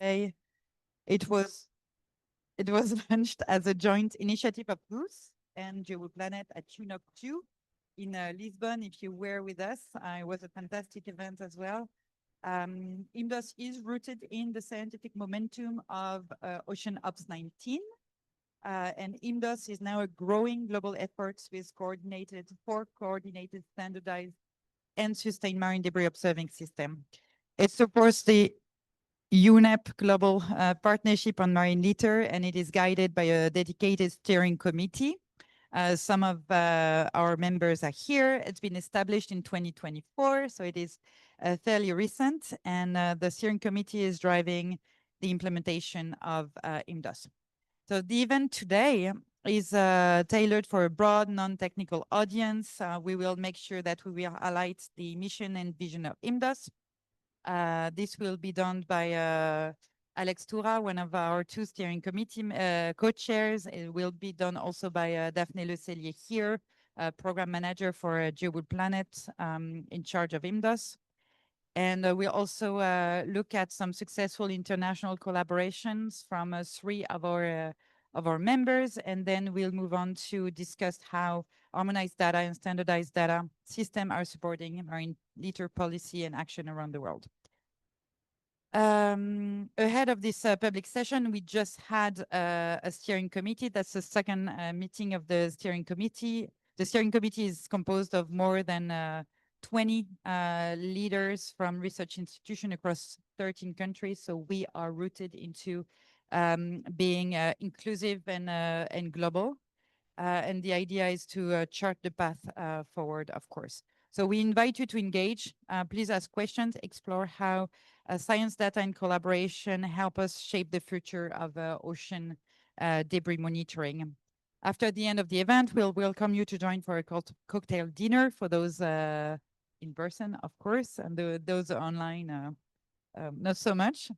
It was it was launched as a joint initiative of GOOS and GEO Blue Planet at UNEP 2 in Lisbon. If you were with us, it was a fantastic event as well. IMDOS is rooted in the scientific momentum of Ocean Ops 19. And IMDOS is now a growing global effort with coordinated, standardized, and sustained marine debris observing system. It supports the UNEP Global Partnership on Marine Litter, and it is guided by a dedicated steering committee. Some of our members are here. It's been established in 2024, so it is fairly recent, and the steering committee is driving the implementation of IMDOS. So the event today is tailored for a broad non-technical audience. We will make sure that we will highlight the mission and vision of IMDOS. This will be done by Alex Toura, one of our two steering committee co-chairs. It will be done also by Daphne Le Cellier here, program manager for GEO Blue Planet, in charge of IMDOS. And we'll also look at some successful international collaborations from 3 of our members, and then we'll move on to discuss how harmonized data and standardized data systems are supporting marine litter policy and action around the world. Ahead of this public session, we just had a steering committee. That's the second meeting of the steering committee. The steering committee is composed of more than 20 leaders from research institutions across 13 countries. So we are rooted into being inclusive and global. And the idea is to chart the path forward, of course. So we invite you to engage. Please ask questions, explore how science, data, and collaboration help us shape the future of ocean debris monitoring. After the end of the event, we'll welcome you to join for a cocktail dinner for those in person, of course, and those online, not so much.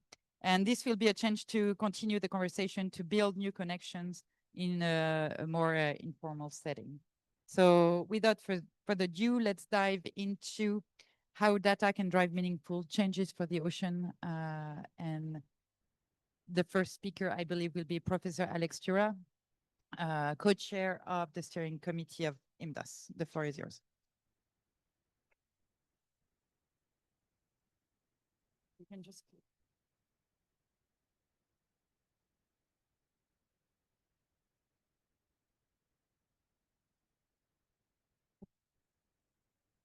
And this will be a chance to continue the conversation, to build new connections in a more informal setting. So without further ado, let's dive into how data can drive meaningful changes for the ocean. And the first speaker, I believe, will be Professor Alex Tura, co-chair of the steering committee of IMDOS. The floor is yours. You can just...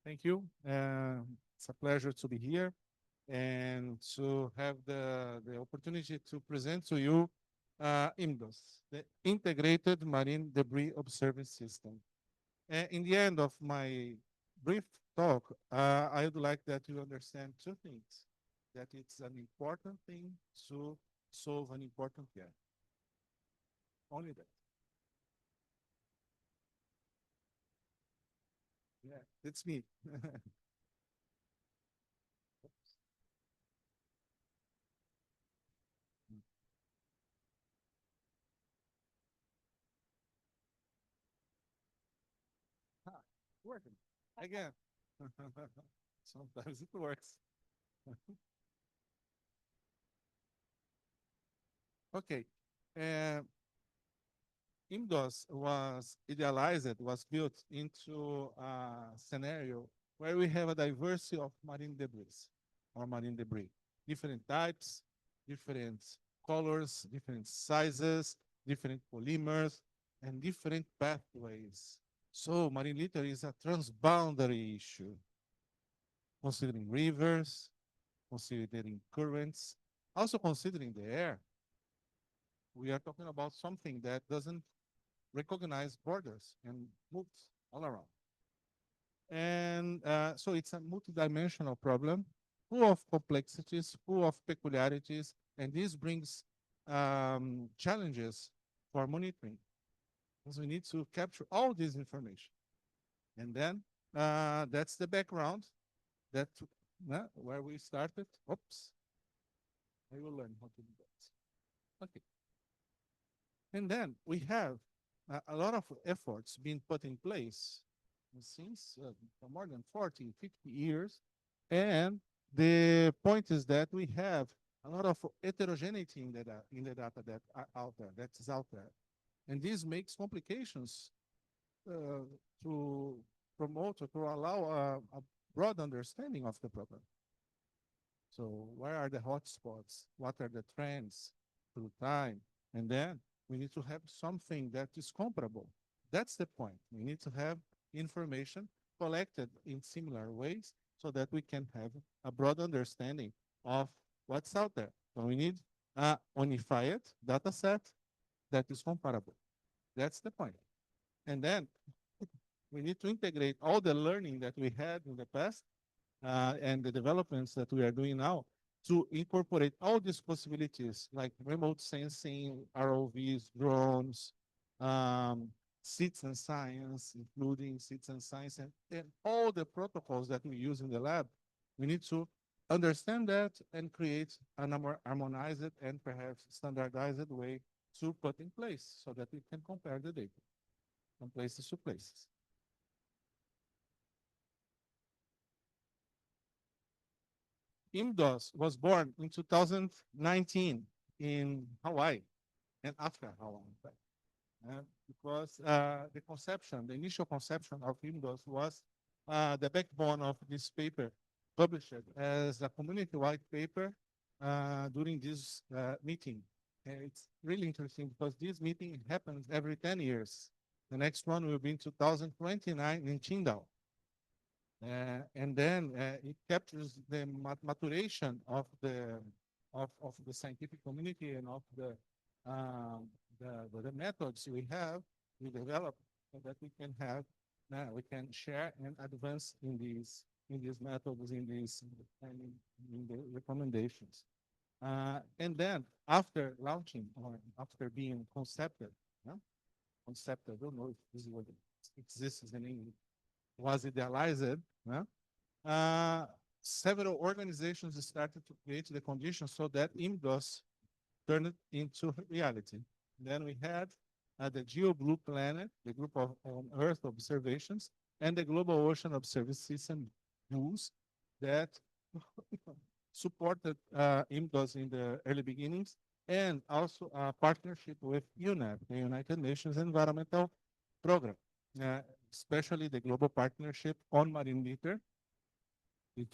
Thank you. It's a pleasure to be here and to have the opportunity to present to you IMDOS, the Integrated Marine Debris Observing System. In the end of my brief talk, I would like that you understand 2 things. That it's an important thing to solve an important gap. Only that. Yeah, that's me. Working again. Sometimes it works. Okay. IMDOS was idealized, was built into a scenario where we have a diversity of marine debris or marine debris, different types, different colors, different sizes, different polymers, and different pathways. So marine litter is a transboundary issue, considering rivers, considering currents, also considering the air. We are talking about something that doesn't recognize borders and moves all around. And so it's a multidimensional problem, full of complexities, full of peculiarities, and this brings challenges for monitoring, because we need to capture all this information. And then that's the background that where we started. Oops. I will learn how to do that. Okay. And then we have a lot of efforts being put in place since for more than 40, 50 years. And the point is that we have a lot of heterogeneity in the data that is out there. And this makes complications uh, to promote or to allow a broad understanding of the problem. So where are the hotspots? What are the trends through time? And then we need to have something that is comparable. That's the point. We need to have information collected in similar ways so that we can have a broad understanding of what's out there. So we need a unified data set that is comparable. That's the point. And then we need to integrate all the learning that we had in the past and the developments that we are doing now to incorporate all these possibilities like remote sensing, ROVs, drones, um, citizen science, including citizen science, and all the protocols that we use in the lab. We need to understand that and create a more harmonized and perhaps standardized way to put in place so that we can compare the data from places to places. IMDOS was born in 2019 in Hawaii and after Hawaii, in fact, because the initial conception of IMDOS was the backbone of this paper published as a community-wide paper during this meeting. And it's really interesting because this meeting happens every 10 years. The next one will be in 2029 in Qingdao. And then it captures the maturation of the scientific community and of the methods we develop so that we can have we can share and advance in these methods in the recommendations. And then after launching or after being concepted, concepted, I don't know if this word exists in English, was idealized, yeah? uh, several organizations started to create the conditions so that IMDOS turned into reality. Then we had the GEO Blue Planet, the group of on Earth observations, and the Global Ocean Observation System, GOOS, that supported IMDOS in the early beginnings, and also a partnership with UNEP, the United Nations Environmental Program, uh, especially the Global Partnership on Marine Litter. It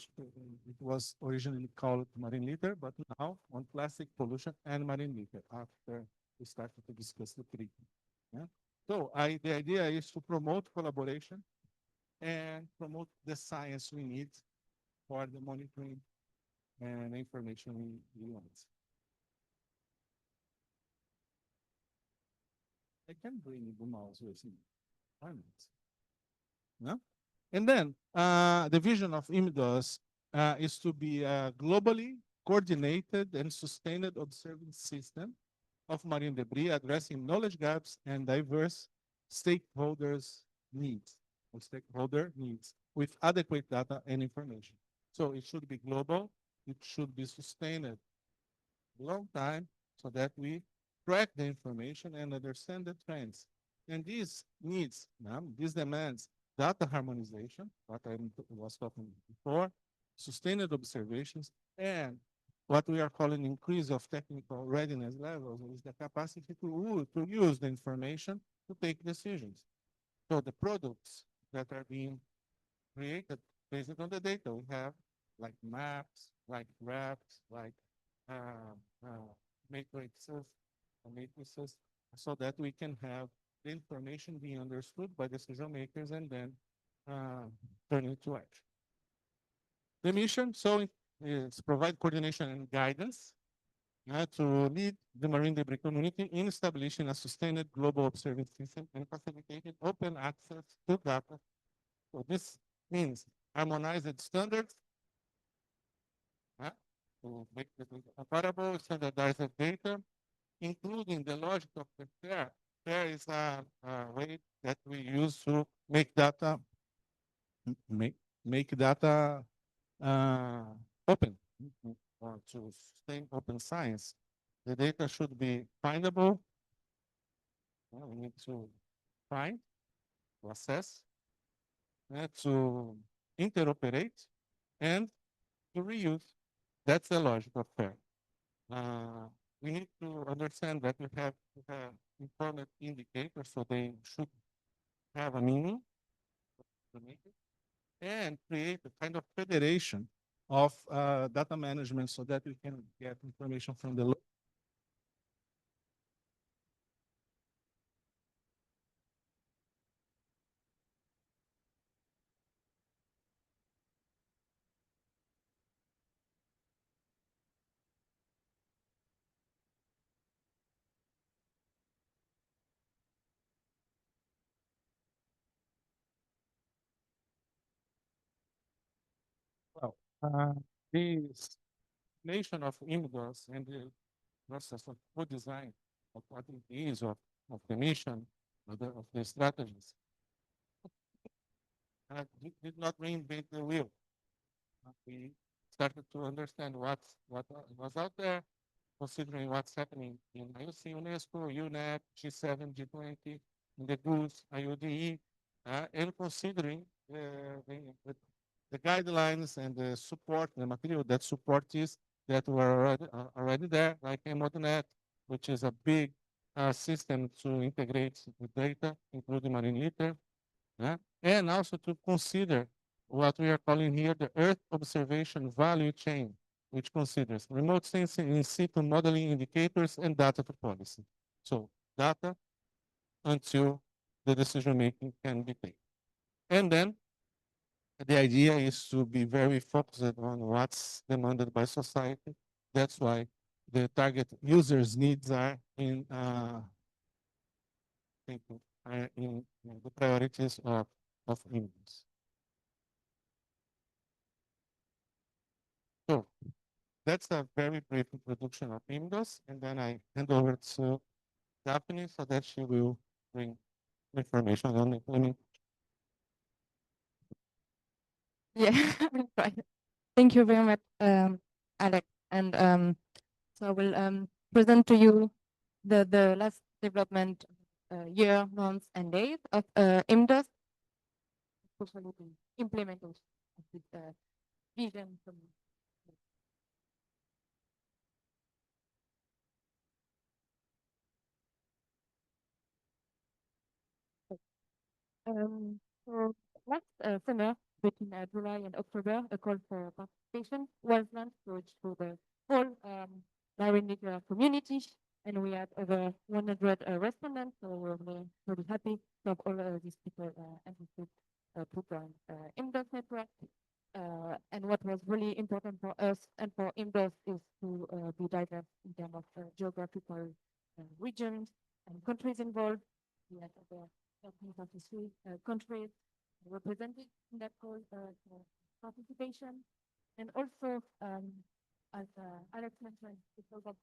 was originally called marine litter, but now on plastic pollution and marine litter after we started to discuss the treatment. Yeah? So the idea is to promote collaboration and promote the science we need for the monitoring and information we want. I can bring the mouse with me. Why not? No? And then the vision of IMDOS is to be a globally coordinated and sustained observing system of marine debris, addressing knowledge gaps and diverse stakeholders' needs, or stakeholder needs, with adequate data and information. So it should be global, it should be sustained a long time so that we track the information and understand the trends. And these needs, these demands data harmonization, what I was talking before, sustained observations, and what we are calling increase of technical readiness levels is the capacity to use the information to take decisions. So the products that are being created based on the data we have, like maps, like graphs, like uh, uh, matrices, matrices, so that we can have the information being understood by decision makers and then turn into action. The mission is provide coordination and guidance to lead the marine debris community in establishing a sustained global observing system and facilitating open access to data. So this means harmonized standards to make the comparable standardized data, including the logic of the pair. Pair is a way that we use to make data make, make data open or to sustain open science. The data should be findable. We need to find, to assess, to interoperate, and to reuse. That's the logic of pair. Uh, we need to understand that we have to have important indicators, so they should have a meaning to make it, and create a kind of federation of data management so that we can get information from the well, this nation of IMDOS and the process of co-design of what it is of the mission of the strategies did not reinvent the wheel. We started to understand what was out there, considering what's happening in IOC, UNESCO, UNEP, G7, G20, in the GOOS, IODE, and considering the guidelines and the support, the material that support this that were already there, like IMDOS, which is a big system to integrate the data, including marine litter, and also to consider what we are calling here the Earth observation value chain, which considers remote sensing, in situ modeling indicators, and data to policy. So data until the decision making can be taken. And then the idea is to be very focused on what's demanded by society. That's why the target users' needs are in the priorities of humans. So that's a very brief introduction of IMDOS, and then I hand over to Daphne so that she will bring information on implementation. Yeah, right. Thank you very much, Alex. And so I will present to you the last development year, months, and days of IMDOS, especially the implementation of this vision from so last summer, between July and October, a call for participation was launched to the whole marine media community, and we had over 100 respondents, so we're really happy to have all these people interested to join IMDOS network. And what was really important for us and for IMDOS is to be diverse in terms of geographical regions and countries involved. We had over 33 countries represented in that call for participation. And also, as Alex mentioned, because of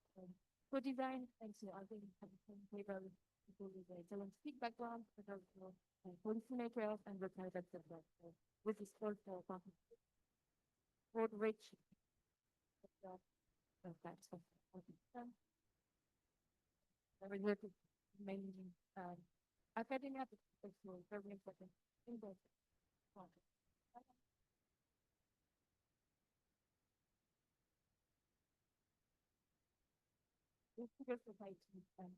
co-design, and so I think at the same table, people with a scientific background, but also policymakers and the private sector. So with this call for participation, broad reach types of participants. There is mainly academia, but also very important in the project. This civil society and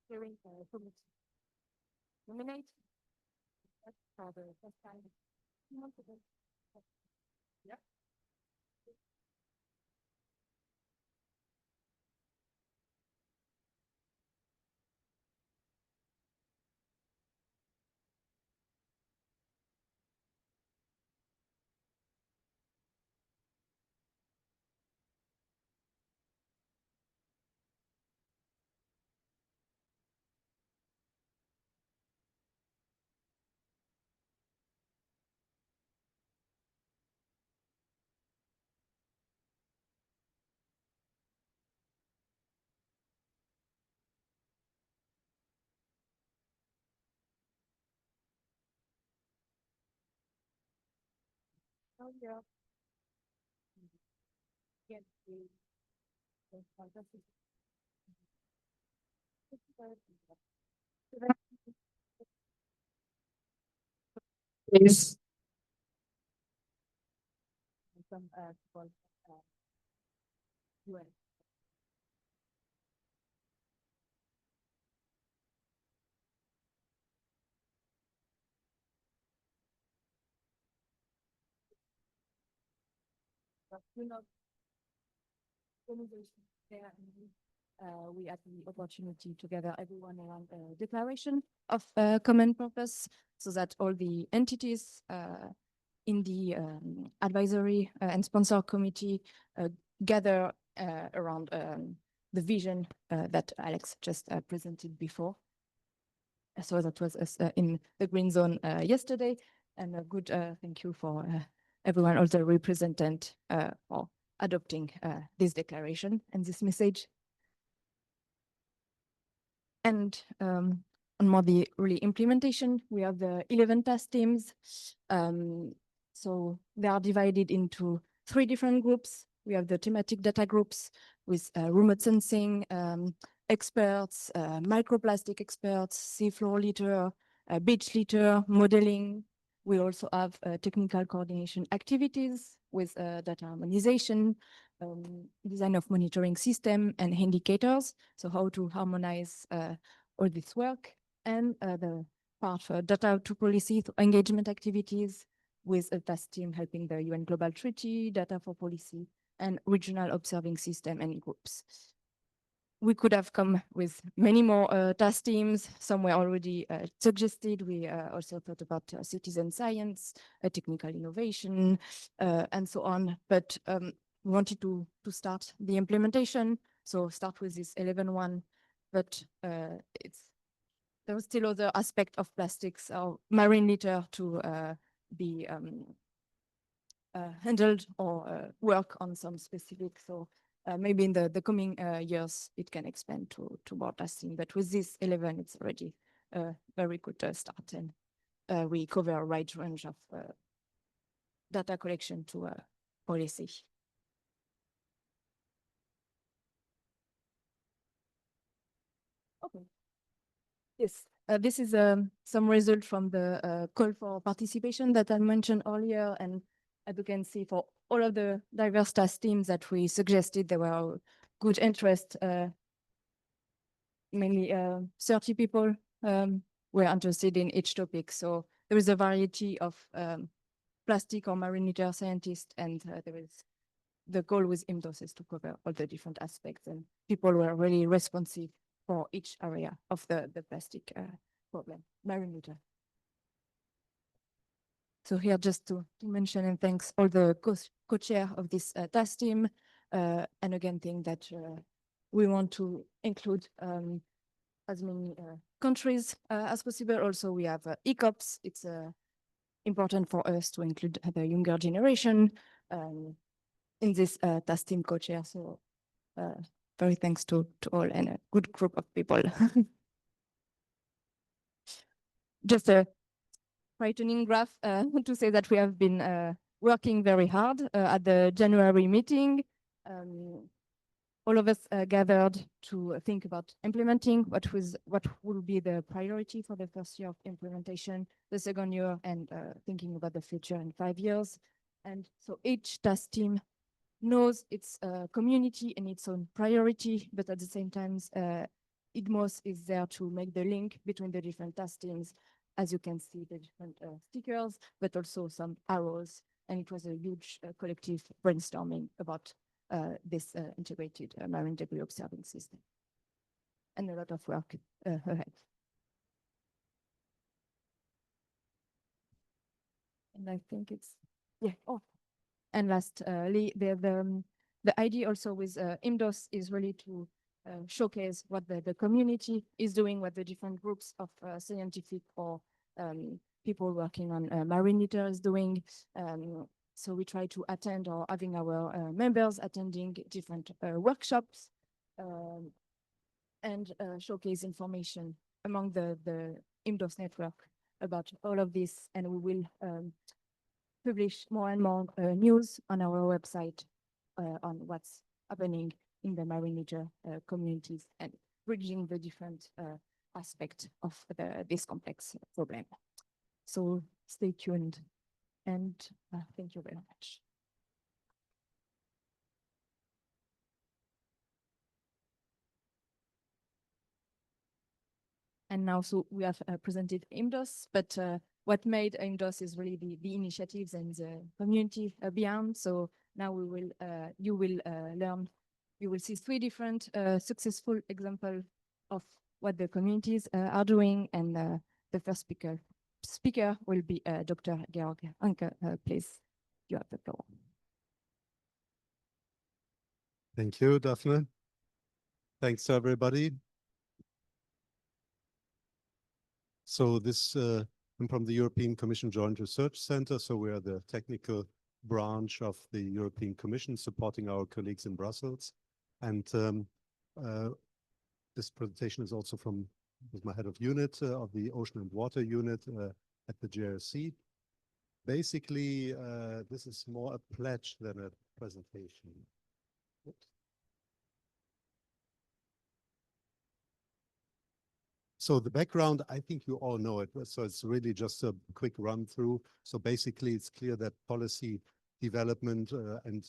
hearing committee nominate for the first time 2 months ago. Yeah. Oh, yeah. Yes, the fantastic Yes. Some people, UN. But, organization there, and we had the opportunity to gather everyone around a declaration of common purpose, so that all the entities in the advisory and sponsor committee gather around the vision that Alex just presented before. So that was in the green zone yesterday, and a good thank you for everyone, also representant for adopting this declaration and this message. And on more the really implementation, we have the 11 task teams. So they are divided into 3 different groups. We have the thematic data groups with remote sensing experts, microplastic experts, seafloor litter, beach litter, modeling. We also have technical coordination activities with data harmonization, design of monitoring system and indicators. So how to harmonize all this work, and the part for data to policy engagement activities with a task team helping the UN Global Treaty, data for policy, and regional observing system and groups. We could have come with many more task teams. Some were already suggested. We also thought about citizen science, technical innovation, and so on. But we wanted to start the implementation. So start with this 11 but there was still other aspect of plastics or marine litter to be handled or work on some specific. So maybe in the coming years, it can expand to more testing. But with this 11, it's already a very good start. And we cover a wide range of data collection to policy. Okay. Yes, this is some result from the call for participation that I mentioned earlier. And as you can see, for all of the diverse task teams that we suggested, there were good interest. Mainly 30 people were interested in each topic. So there is a variety of plastic or marine litter scientists, and there is the goal with IMDOS is to cover all the different aspects, and people were really responsive for each area of the plastic problem, marine litter. So here just to mention and thanks all the co-chair of this task team, and again think that we want to include as many countries as possible. Also, we have ECOPS. It's important for us to include the younger generation in this task team co-chair. So very thanks to all and a good group of people. Just a frightening graph to say that we have been working very hard at the January meeting. All of us gathered to think about implementing what will be the priority for the first year of implementation, the second year, and thinking about the future in 5 years. And so each task team knows its community and its own priority, but at the same time, IMDOS is there to make the link between the different task teams. As you can see, the different stickers, but also some arrows. And it was a huge collective brainstorming about this integrated marine debris observing system. And a lot of work ahead. And I think it's, yeah, oh. And lastly, the idea also with IMDOS is really to showcase what the community is doing, what the different groups of scientific or people working on marine litter is doing. So we try to attend or having our members attending different workshops and showcase information among the IMDOS network about all of this. And we will publish more and more news on our website on what's happening in the marine litter communities and bridging the different aspects of this complex problem. So stay tuned, and thank you very much. And now, so we have presented IMDOS, but what made IMDOS is really the initiatives and the community beyond. So now you will see 3 different successful examples of what the communities are doing. And the first speaker will be Dr. Georg Anke. Please, you have the floor. Thank you, Daphne. Thanks to everybody. So this, I'm from the European Commission Joint Research Center. So we are the technical branch of the European Commission supporting our colleagues in Brussels. And this presentation is also with my head of unit of the Ocean and Water Unit at the JRC. Basically, this is more a pledge than a presentation. Oops. So the background, I think you all know it. So it's really just a quick run through. So basically, it's clear that policy development and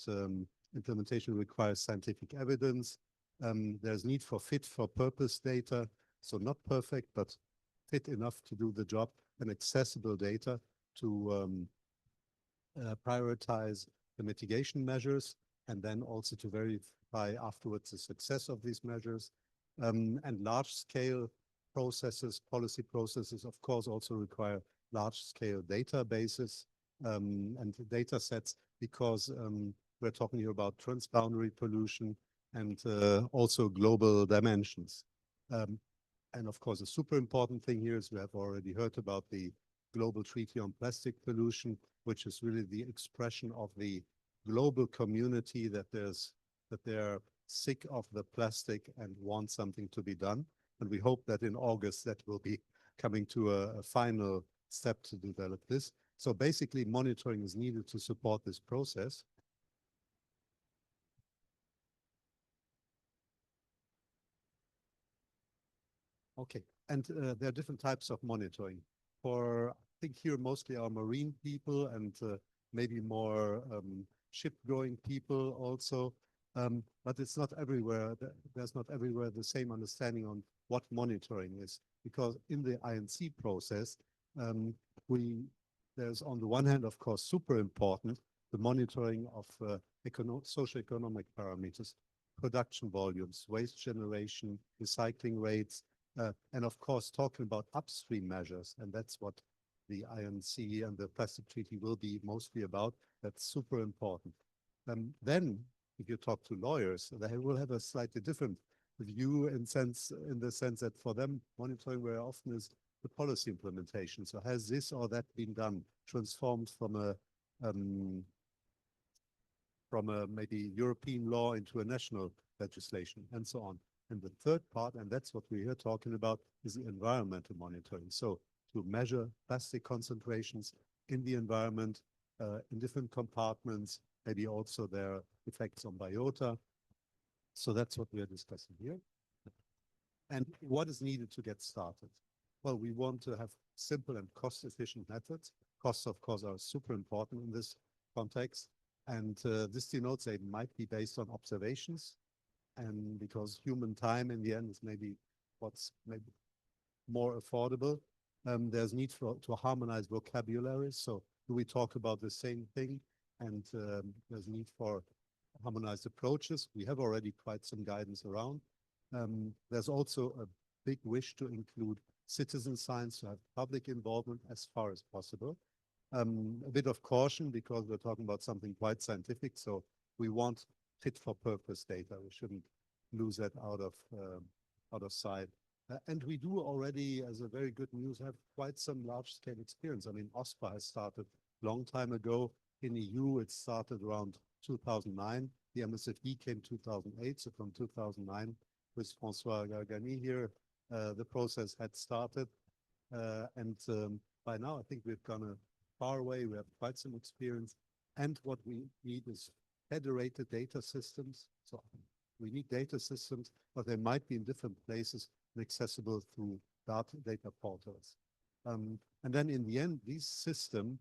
implementation requires scientific evidence. There's need for fit for purpose data. So not perfect, but fit enough to do the job, and accessible data to prioritize the mitigation measures, and then also to verify afterwards the success of these measures. And large scale processes, policy processes, of course, also require large-scale databases and data sets, because we're talking here about transboundary pollution and also global dimensions. And of course, a super important thing here is we have already heard about the Global Treaty on Plastic Pollution, which is really the expression of the global community that they're sick of the plastic and want something to be done. And we hope that in August that will be coming to a final step to develop this. So basically monitoring is needed to support this process. Okay, and there are different types of monitoring. I think here mostly are marine people and maybe more ship-going people also. But it's not everywhere. There's not everywhere the same understanding on what monitoring is, because in the INC process, there's on the one hand, of course, super important, the monitoring of socioeconomic parameters, production volumes, waste generation, recycling rates, and of course, talking about upstream measures. And that's what the INC and the Plastic Treaty will be mostly about. That's super important. Then, if you talk to lawyers, they will have a slightly different view in the sense that for them, monitoring very often is the policy implementation. So has this or that been done, transformed from a maybe European law into a national legislation, and so on. And the third part, and that's what we're here talking about, is the environmental monitoring. So to measure plastic concentrations in the environment, in different compartments, maybe also their effects on biota. So that's what we are discussing here. And what is needed to get started? Well, we want to have simple and cost-efficient methods. Costs, of course, are super important in this context. And this denotes they might be based on observations, and because human time in the end is maybe what's maybe more affordable. There's need to harmonize vocabulary. So do we talk about the same thing? And there's need for harmonized approaches. We have already quite some guidance around. There's also a big wish to include citizen science, to have public involvement as far as possible. A bit of caution, because we're talking about something quite scientific. So we want fit for purpose data. We shouldn't lose that out of sight. And we do already, as a very good news, have quite some large scale experience. I mean, OSPA has started a long time ago. In EU, it started around 2009. The MSFD came 2008. So from 2009, with François Gargani here, the process had started. And by now, I think we've gone far away. We have quite some experience. And what we need is federated data systems. So We need data systems, but they might be in different places and accessible through data portals. And then in the end, these systems,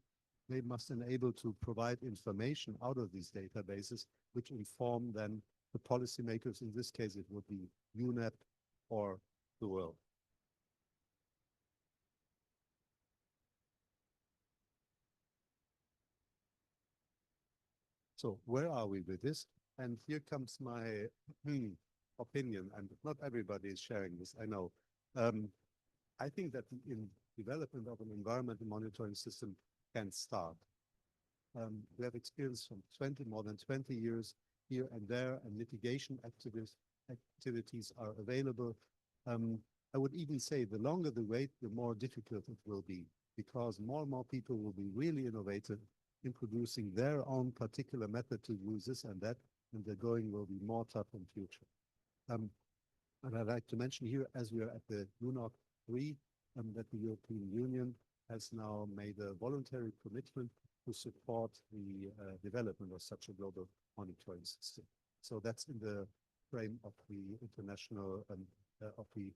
they must enable to provide information out of these databases, which inform then the policymakers. In this case, it would be UNEP or the world. So where are we with this? And here comes my opinion, and not everybody is sharing this, I know. I think that in development of an environmental monitoring system can start. We have experience from more than 20 years here and there, and mitigation activities are available. I would even say the longer the wait, the more difficult it will be, because more and more people will be really innovative in producing their own particular method to use this and that, and the going will be more tough in future. And I'd like to mention here, as we are at the UNOC 3, that the European Union has now made a voluntary commitment to support the development of such a global monitoring system. So that's in the frame of the international of the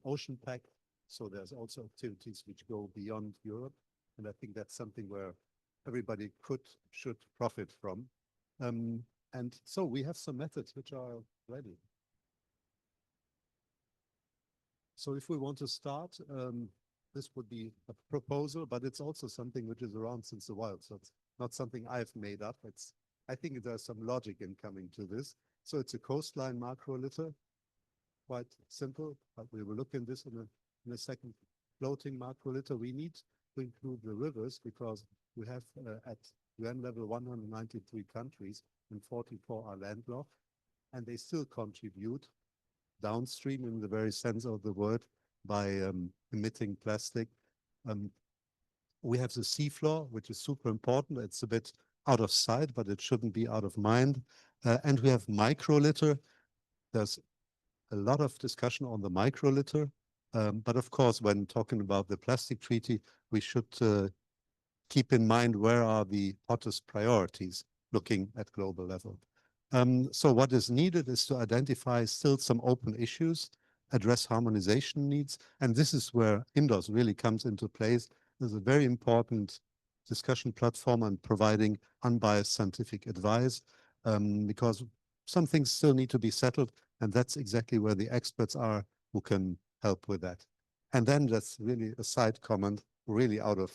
Ocean Pact. So there's also activities which go beyond Europe, and I think that's something where everybody should profit from. And so we have some methods which are ready. So if we want to start, this would be a proposal, but it's also something which is around since a while. So it's not something I've made up. I think there's some logic in coming to this. So it's a coastline macro litter, quite simple, but we will look in this in a second. Floating macro litter, we need to include the rivers because we have at UN level 193 countries and 44 are landlocked, and they still contribute downstream in the very sense of the word by emitting plastic. We have the seafloor, which is super important. It's a bit out of sight, but it shouldn't be out of mind. And we have micro litter. There's a lot of discussion on the micro litter. But of course, when talking about the plastic treaty, we should keep in mind where are the hottest priorities looking at global level. So what is needed is to identify still some open issues, address harmonization needs, and this is where IMDOS really comes into place. There's a very important discussion platform on providing unbiased scientific advice, because some things still need to be settled, and that's exactly where the experts are who can help with that. And then that's really a side comment, really out of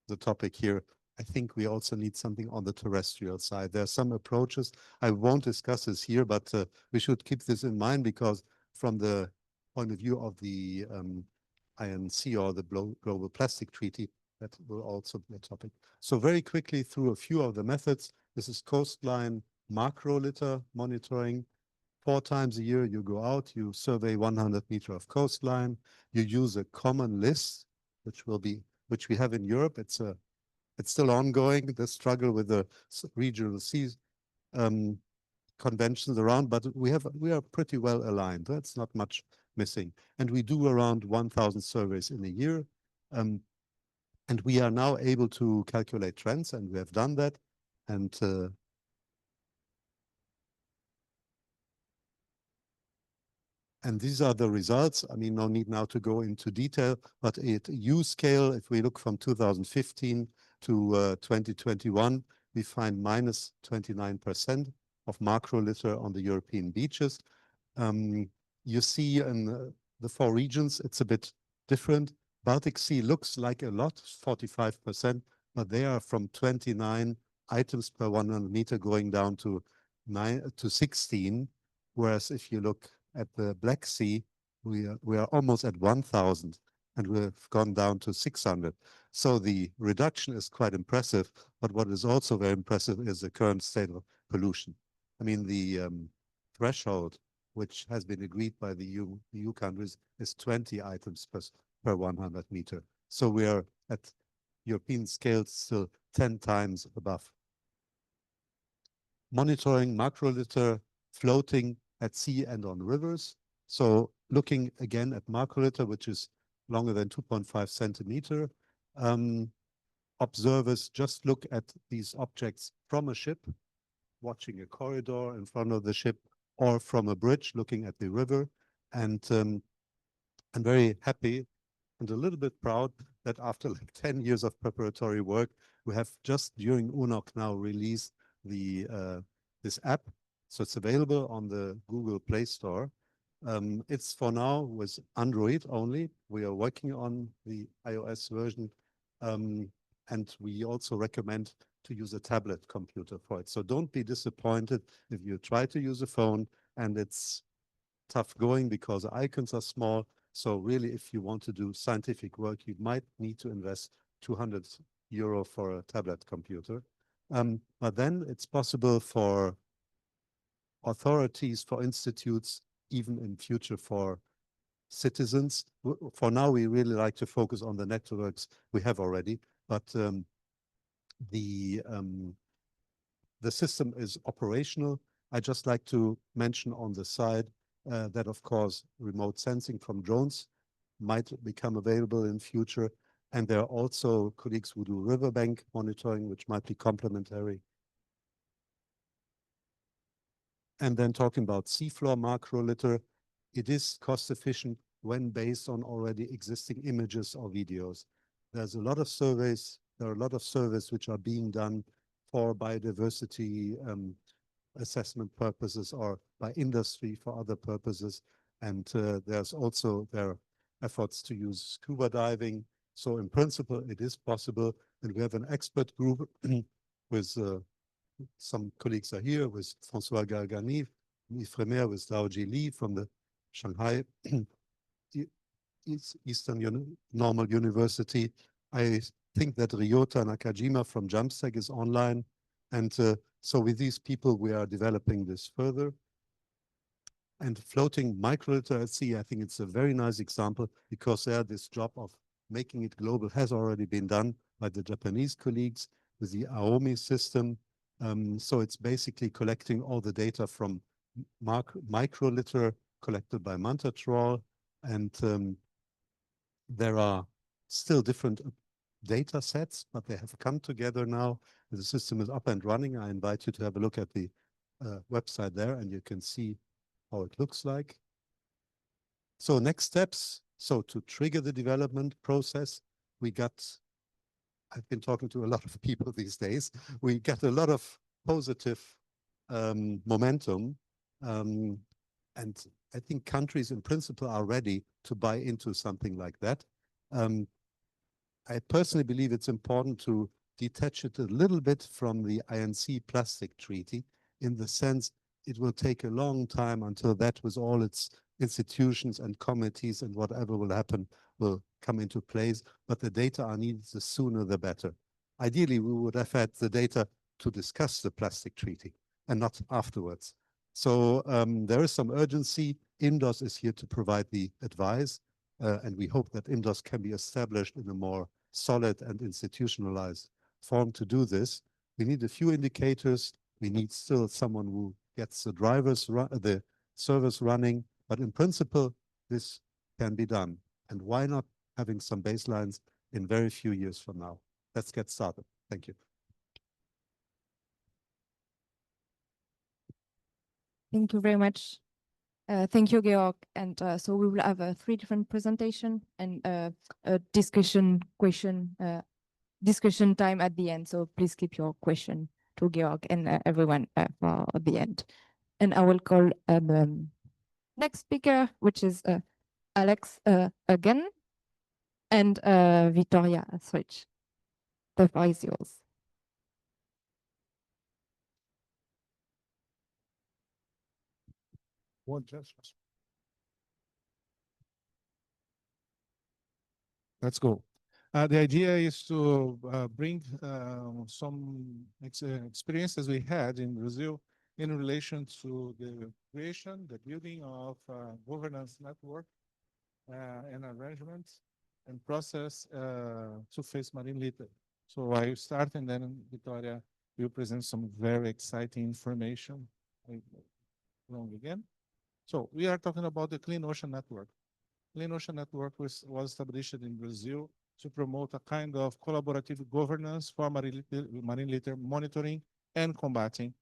the topic here. I think we also need something on the terrestrial side. There are some approaches. I won't discuss this here, but we should keep this in mind because from the point of view of the INC or the Global Plastic Treaty, that will also be a topic. So very quickly through a few of the methods. This is coastline macro litter monitoring. 4 times a year you go out, you survey 100 meters of coastline. You use a common list, which we have in Europe. It's still ongoing, the struggle with the regional seas conventions around, but we are pretty well aligned. That's not much missing. And we do around 1,000 surveys in a year. And we are now able to calculate trends, and we have done that. And these are the results. I mean, no need now to go into detail, but at U scale, if we look from 2015 to 2021, we find minus 29% of macro litter on the European beaches. You see in the 4 regions, it's a bit different. Baltic Sea looks like a lot, 45%, but they are from 29 items per 100 meter going down to 16. Whereas if you look at the Black Sea, we are almost at 1,000, and we've gone down to 600. So the reduction is quite impressive, but what is also very impressive is the current state of pollution. I mean, the threshold, which has been agreed by the EU countries, is 20 items per 100 meter. So we are at European scale still 10 times above. Monitoring macro litter floating at sea and on rivers. So looking again at macro litter, which is longer than 2.5 centimeter. Observers just look at these objects from a ship, watching a corridor in front of the ship, or from a bridge looking at the river. And I'm very happy and a little bit proud that after like 10 years of preparatory work, we have just during UNOC now released the this app. So it's available on the Google Play Store. It's for now with Android only. We are working on the iOS version. And we also recommend to use a tablet computer for it. So don't be disappointed if you try to use a phone and it's tough going because the icons are small. So really, if you want to do scientific work, you might need to invest 200 euro for a tablet computer. But then it's possible for authorities, for institutes, even in future for citizens. For now, we really like to focus on the networks we have already, but the system is operational. I just like to mention on the side that, of course, remote sensing from drones might become available in future. And there are also colleagues who do riverbank monitoring, which might be complementary. And then talking about seafloor macro litter, it is cost efficient when based on already existing images or videos. There's a lot of surveys, there are a lot of surveys which are being done for biodiversity assessment purposes or by industry for other purposes. And there's also their efforts to use scuba diving. So in principle, it is possible. And we have an expert group with some colleagues are here with François Gargani, Ifremer with Dao Ji Li from the Shanghai Eastern Normal University. I think that Ryota Nakajima from Jamstack is online. And so with these people, we are developing this further. And floating microliter at sea, I think it's a very nice example because there this job of making it global has already been done by the Japanese colleagues with the Aomi system. So it's basically collecting all the data from microliter collected by manta trawl. And there are still different data sets, but they have come together now. The system is up and running. I invite you to have a look at the website there, and you can see how it looks like. So next steps. So to trigger the development process, I've been talking to a lot of people these days. We got a lot of positive momentum. And I think countries in principle are ready to buy into something like that. I personally believe it's important to detach it a little bit from the INC plastic treaty in the sense it will take a long time until that with all its institutions and committees and whatever will happen will come into place, but the data are needed the sooner the better. Ideally, we would have had the data to discuss the plastic treaty and not afterwards. So there is some urgency. IMDOS is here to provide the advice, and we hope that IMDOS can be established in a more solid and institutionalized form to do this. We need a few indicators. We need still someone who gets the servers running, but in principle, this can be done. And why not having some baselines in very few years from now? Let's get started. Thank you. Thank you very much. Thank you, Georg. And so we will have 3 different presentations and a discussion time at the end. So please keep your question to Georg and everyone for the end. And I will call the next speaker, which is Alex again, and Victoria Switch. The floor is yours. Let's go. The idea is to bring some experiences we had in Brazil in relation to the creation, the building of governance network and arrangement and process to face marine litter. So I will start and then Victoria will present some very exciting information. Wrong again. So we are talking about the Clean Ocean Network. Clean Ocean Network was established in Brazil to promote a kind of collaborative governance for marine litter monitoring and combating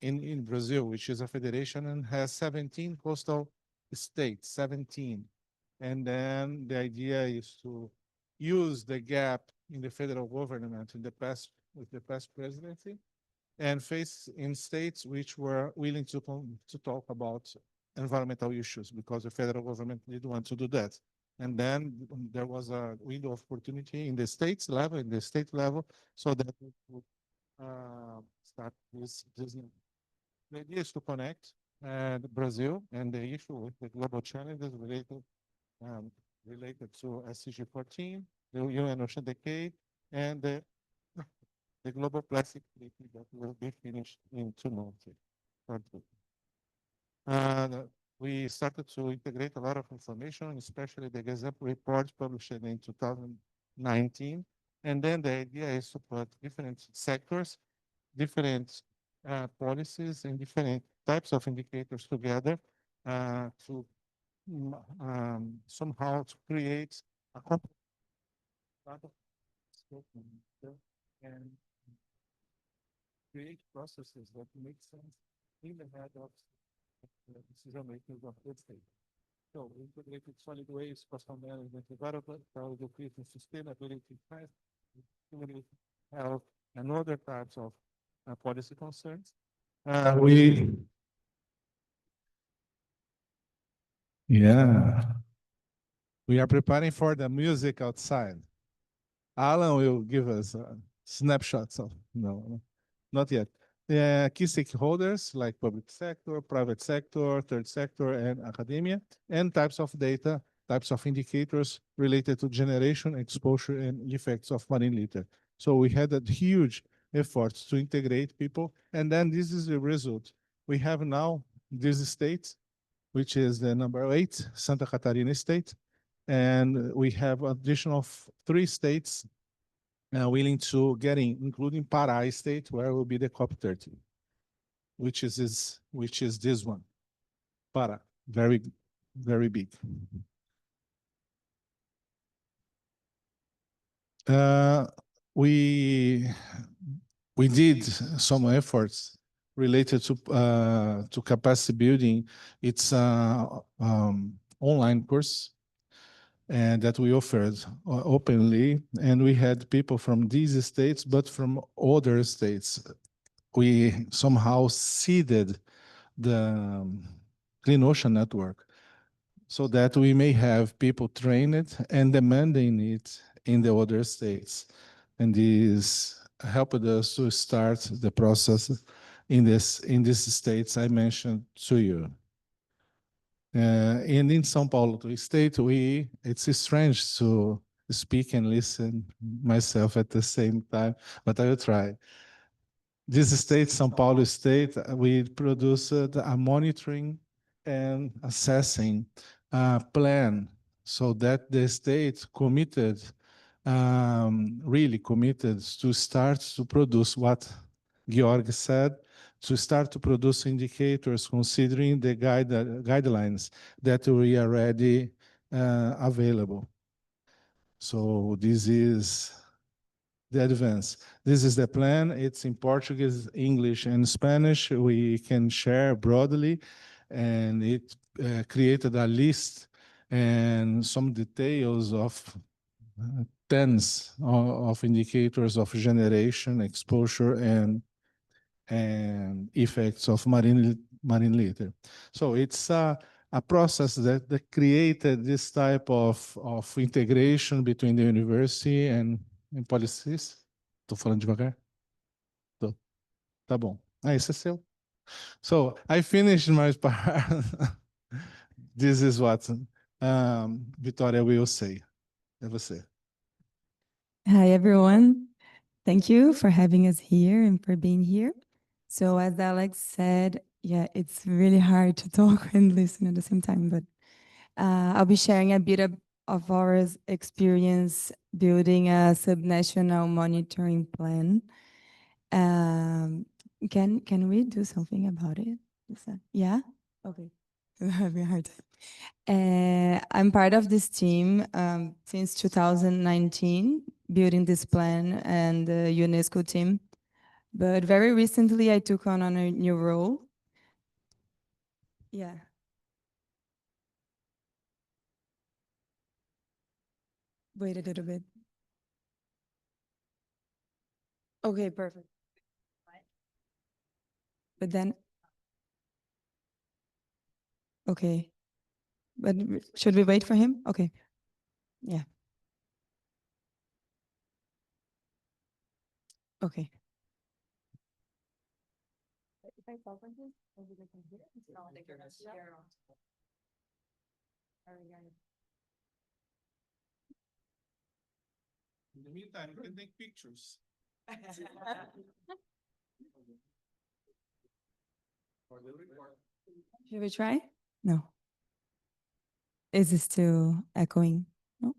in Brazil, which is a federation and has 17 coastal states, 17. And then the idea is to use the gap in the federal government in the past with the past presidency and face in states which were willing to talk about environmental issues because the federal government didn't want to do that. And then there was a window of opportunity in the state level, so that we could start this. The idea is to connect Brazil and the issue with the global challenges related to SDG 14, the UN Ocean Decade, and the global plastic treaty that will be finished in 2 months. And we started to integrate a lot of information, especially the example report published in 2019. And then the idea is to put different sectors, different policies, and different types of indicators together to somehow to create a and create processes that make sense in the head of decision makers of the state. So integrated solid waste, coastal management, environmental education, sustainability, human health, and other types of policy concerns. We are preparing for the music outside. Alan will give us snapshots of, no, not yet. Key stakeholders like public sector, private sector, third sector, and academia, and types of data, types of indicators related to generation, exposure, and effects of marine litter. So we had a huge effort to integrate people, and then this is the result. We have now these states, which is the number 8, Santa Catarina state, and we have additional 3 states willing to get in, including Pará state, where will be the COP30, which is this one, Pará, very, very big. We did some efforts related to capacity building. It's online course and that we offered openly, and we had people from these states, but from other states. We somehow seeded the Clean Ocean Network so that we may have people trained and demanding it in the other states. And this helped us to start the process in these states I mentioned to you. And in São Paulo state, it's strange to speak and listen myself at the same time, but I will try. This state, São Paulo state, we produced a monitoring and assessing plan so that the state committed, really committed to start to produce what Georg said, to start to produce indicators considering the guidelines that we already available. So this is the advance. This is the plan. It's in Portuguese, English, and Spanish. We can share broadly, and it created a list and some details of tens of indicators of generation, exposure, and effects of marine litter. So it's a process that created this type of integration between the university and policies. Estou falando devagar? Tô. Tá bom. Esse é seu. So I finished my part. This is what Vitória will say. É você. Hi, everyone. Thank you for having us here and for being here. So as Alex said, yeah, it's really hard to talk and listen at the same time, but I'll be sharing a bit of our experience building a subnational monitoring plan. Can we do something about it? Yeah? Okay. I'm having a hard time. I'm part of this team since 2019, building this plan, and the UNESCO team But very recently, I took on a new role. Yeah. Wait a little bit. Okay, perfect. But then, okay. But should we wait for him? Okay. Yeah. Okay. In the meantime, you can take pictures. For the report. Should we try? No. Is it still echoing? No.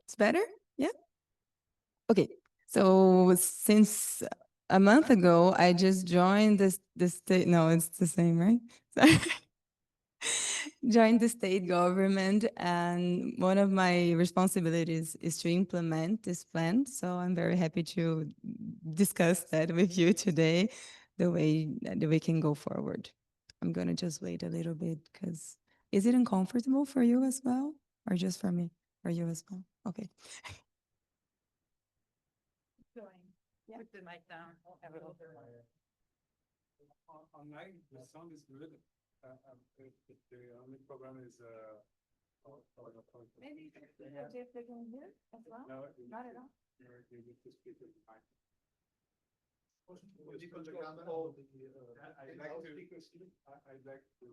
It's better? Yeah. Okay. So since a month ago, I just joined this state. No, it's the same, right? Joined the state government, and one of my responsibilities is to implement this plan. So I'm very happy to discuss that with you today, the way that we can go forward. I'm gonna just wait a little bit because is it uncomfortable for you as well, or just for me? For you as well? Okay. Yeah. Put the mic down. Online, the sound is good. The only problem is Maybe if they can hear as well? no, Not at all. you need to speak with the mic. I'd like to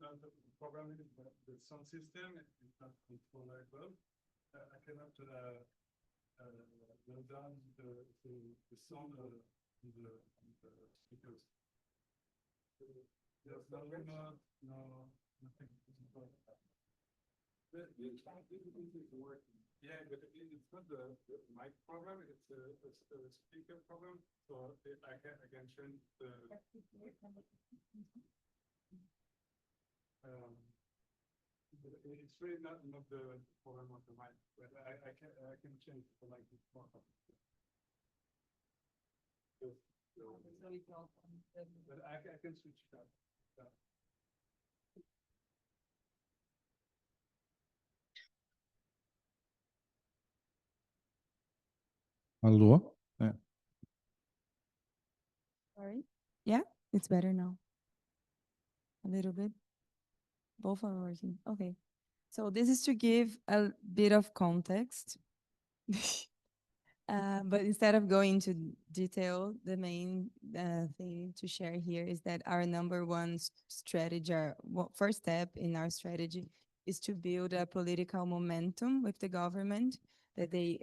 the problem is the sound system is not controllable. I cannot go down the sound on the speakers. There's no remote, nothing. Yeah, but it's not the mic problem, it's a speaker problem. So I can change the it's really not the problem of the mic, but I can change the mic more. But I can switch that. Alô? Sorry. Yeah, it's better now. A little bit. Both are working. Okay. So this is to give a bit of context. But instead of going into detail, the main thing to share here is that our number one strategy, our first step in our strategy is to build a political momentum with the government, that they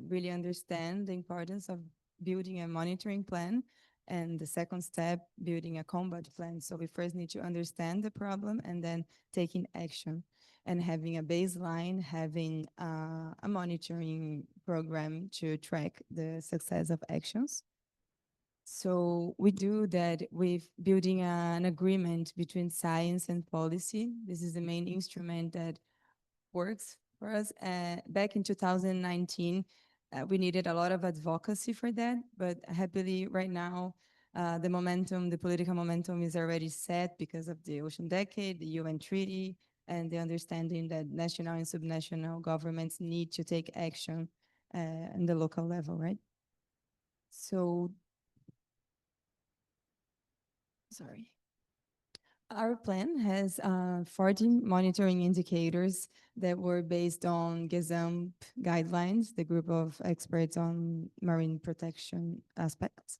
really understand the importance of building a monitoring plan. And the second step, building a combat plan. So we first need to understand the problem and then taking action, and having a baseline, having a monitoring program to track the success of actions. So we do that with building an agreement between science and policy. This is the main instrument that works for us. Back in 2019, we needed a lot of advocacy for that, but happily right now, the political momentum is already set because of the Ocean Decade, the UN Treaty, and the understanding that national and subnational governments need to take action in the local level, right? So, sorry. Our plan has 14 monitoring indicators that were based on GESAMP guidelines, the group of experts on marine protection aspects.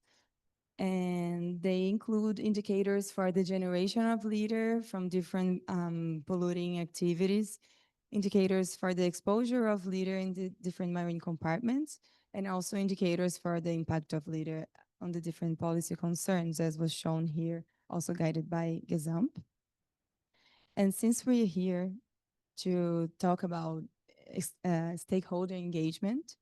And they include indicators for the generation of litter from different polluting activities, indicators for the exposure of litter in the different marine compartments, and also indicators for the impact of litter on the different policy concerns, as was shown here, also guided by GESAMP. And since we're here to talk about stakeholder engagement,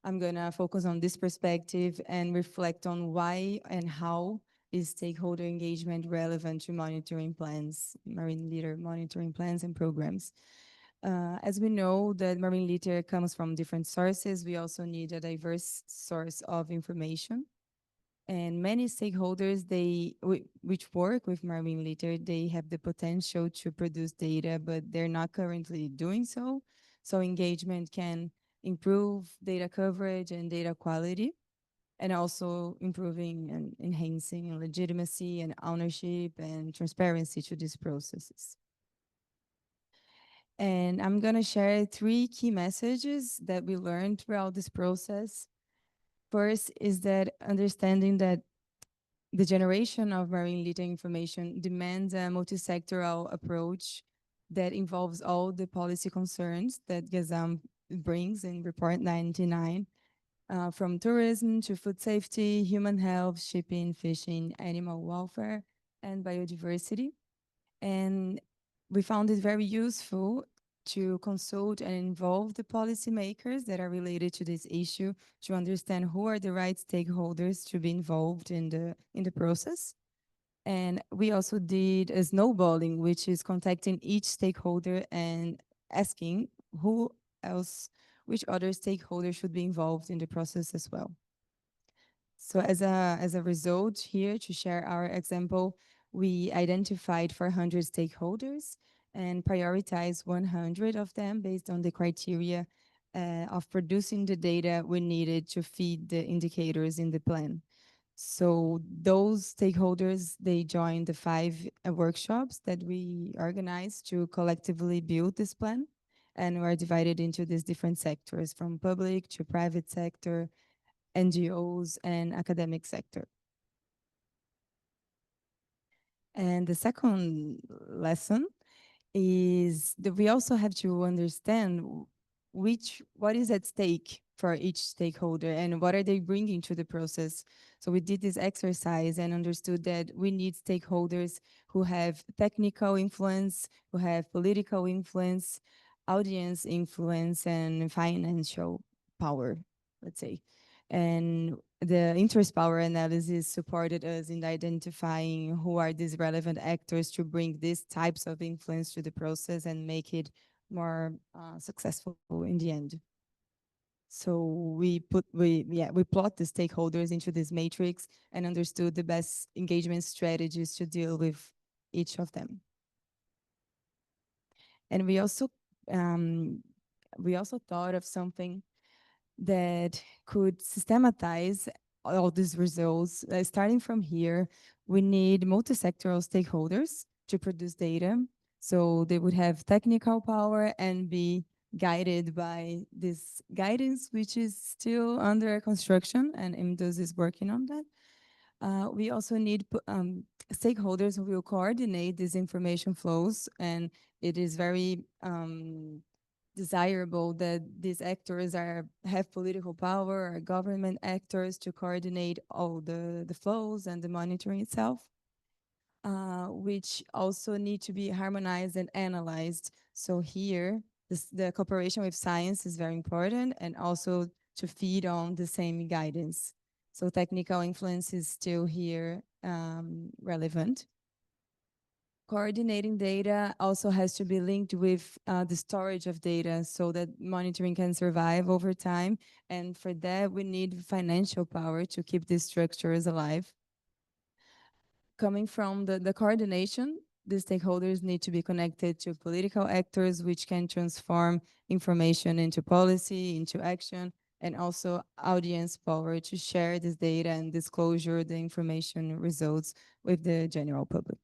I'm going to focus on this perspective and reflect on why and how is stakeholder engagement relevant to monitoring plans, marine litter monitoring plans and programs? As we know that marine litter comes from different sources, we also need a diverse source of information. And many stakeholders, which work with marine litter, they have the potential to produce data, but they're not currently doing so. So engagement can improve data coverage and data quality, and also improving and enhancing legitimacy and ownership and transparency to these processes. And I'm going to share 3 key messages that we learned throughout this process. First is that understanding that the generation of marine litter information demands a multi-sectoral approach that involves all the policy concerns that Gazam brings in Report 99, from tourism to food safety, human health, shipping, fishing, animal welfare, and biodiversity. And we found it very useful to consult and involve the policymakers that are related to this issue to understand who are the right stakeholders to be involved in the process. And we also did a snowballing, which is contacting each stakeholder and asking who else, which other stakeholder should be involved in the process as well. So as a result here, to share our example, we identified 400 stakeholders and prioritized 100 of them based on the criteria of producing the data we needed to feed the indicators in the plan. So those stakeholders, they joined the 5 workshops that we organized to collectively build this plan. And we're divided into these different sectors, from public to private sector, NGOs, and academic sector. And the second lesson is that we also have to understand what is at stake for each stakeholder and what are they bringing to the process. So we did this exercise and understood that we need stakeholders who have technical influence, who have political influence, audience influence, and financial power, let's say. And the interest power analysis supported us in identifying who are these relevant actors to bring these types of influence to the process and make it more successful in the end. So we plot the stakeholders into this matrix and understood the best engagement strategies to deal with each of them. And we also thought of something that could systematize all these results. Starting from here, we need multi-sectoral stakeholders to produce data. So they would have technical power and be guided by this guidance, which is still under construction, and IMDOS is working on that. We also need stakeholders who will coordinate these information flows, and it is very desirable that these actors have political power or government actors to coordinate all the flows and the monitoring itself, which also need to be harmonized and analyzed. So here, the cooperation with science is very important, and also to feed on the same guidance. So technical influence is still here relevant. Coordinating data also has to be linked with the storage of data so that monitoring can survive over time. And for that, we need financial power to keep these structures alive. Coming from the coordination, the stakeholders need to be connected to political actors, which can transform information into policy, into action, and also audience power to share this data and disclosure the information results with the general public.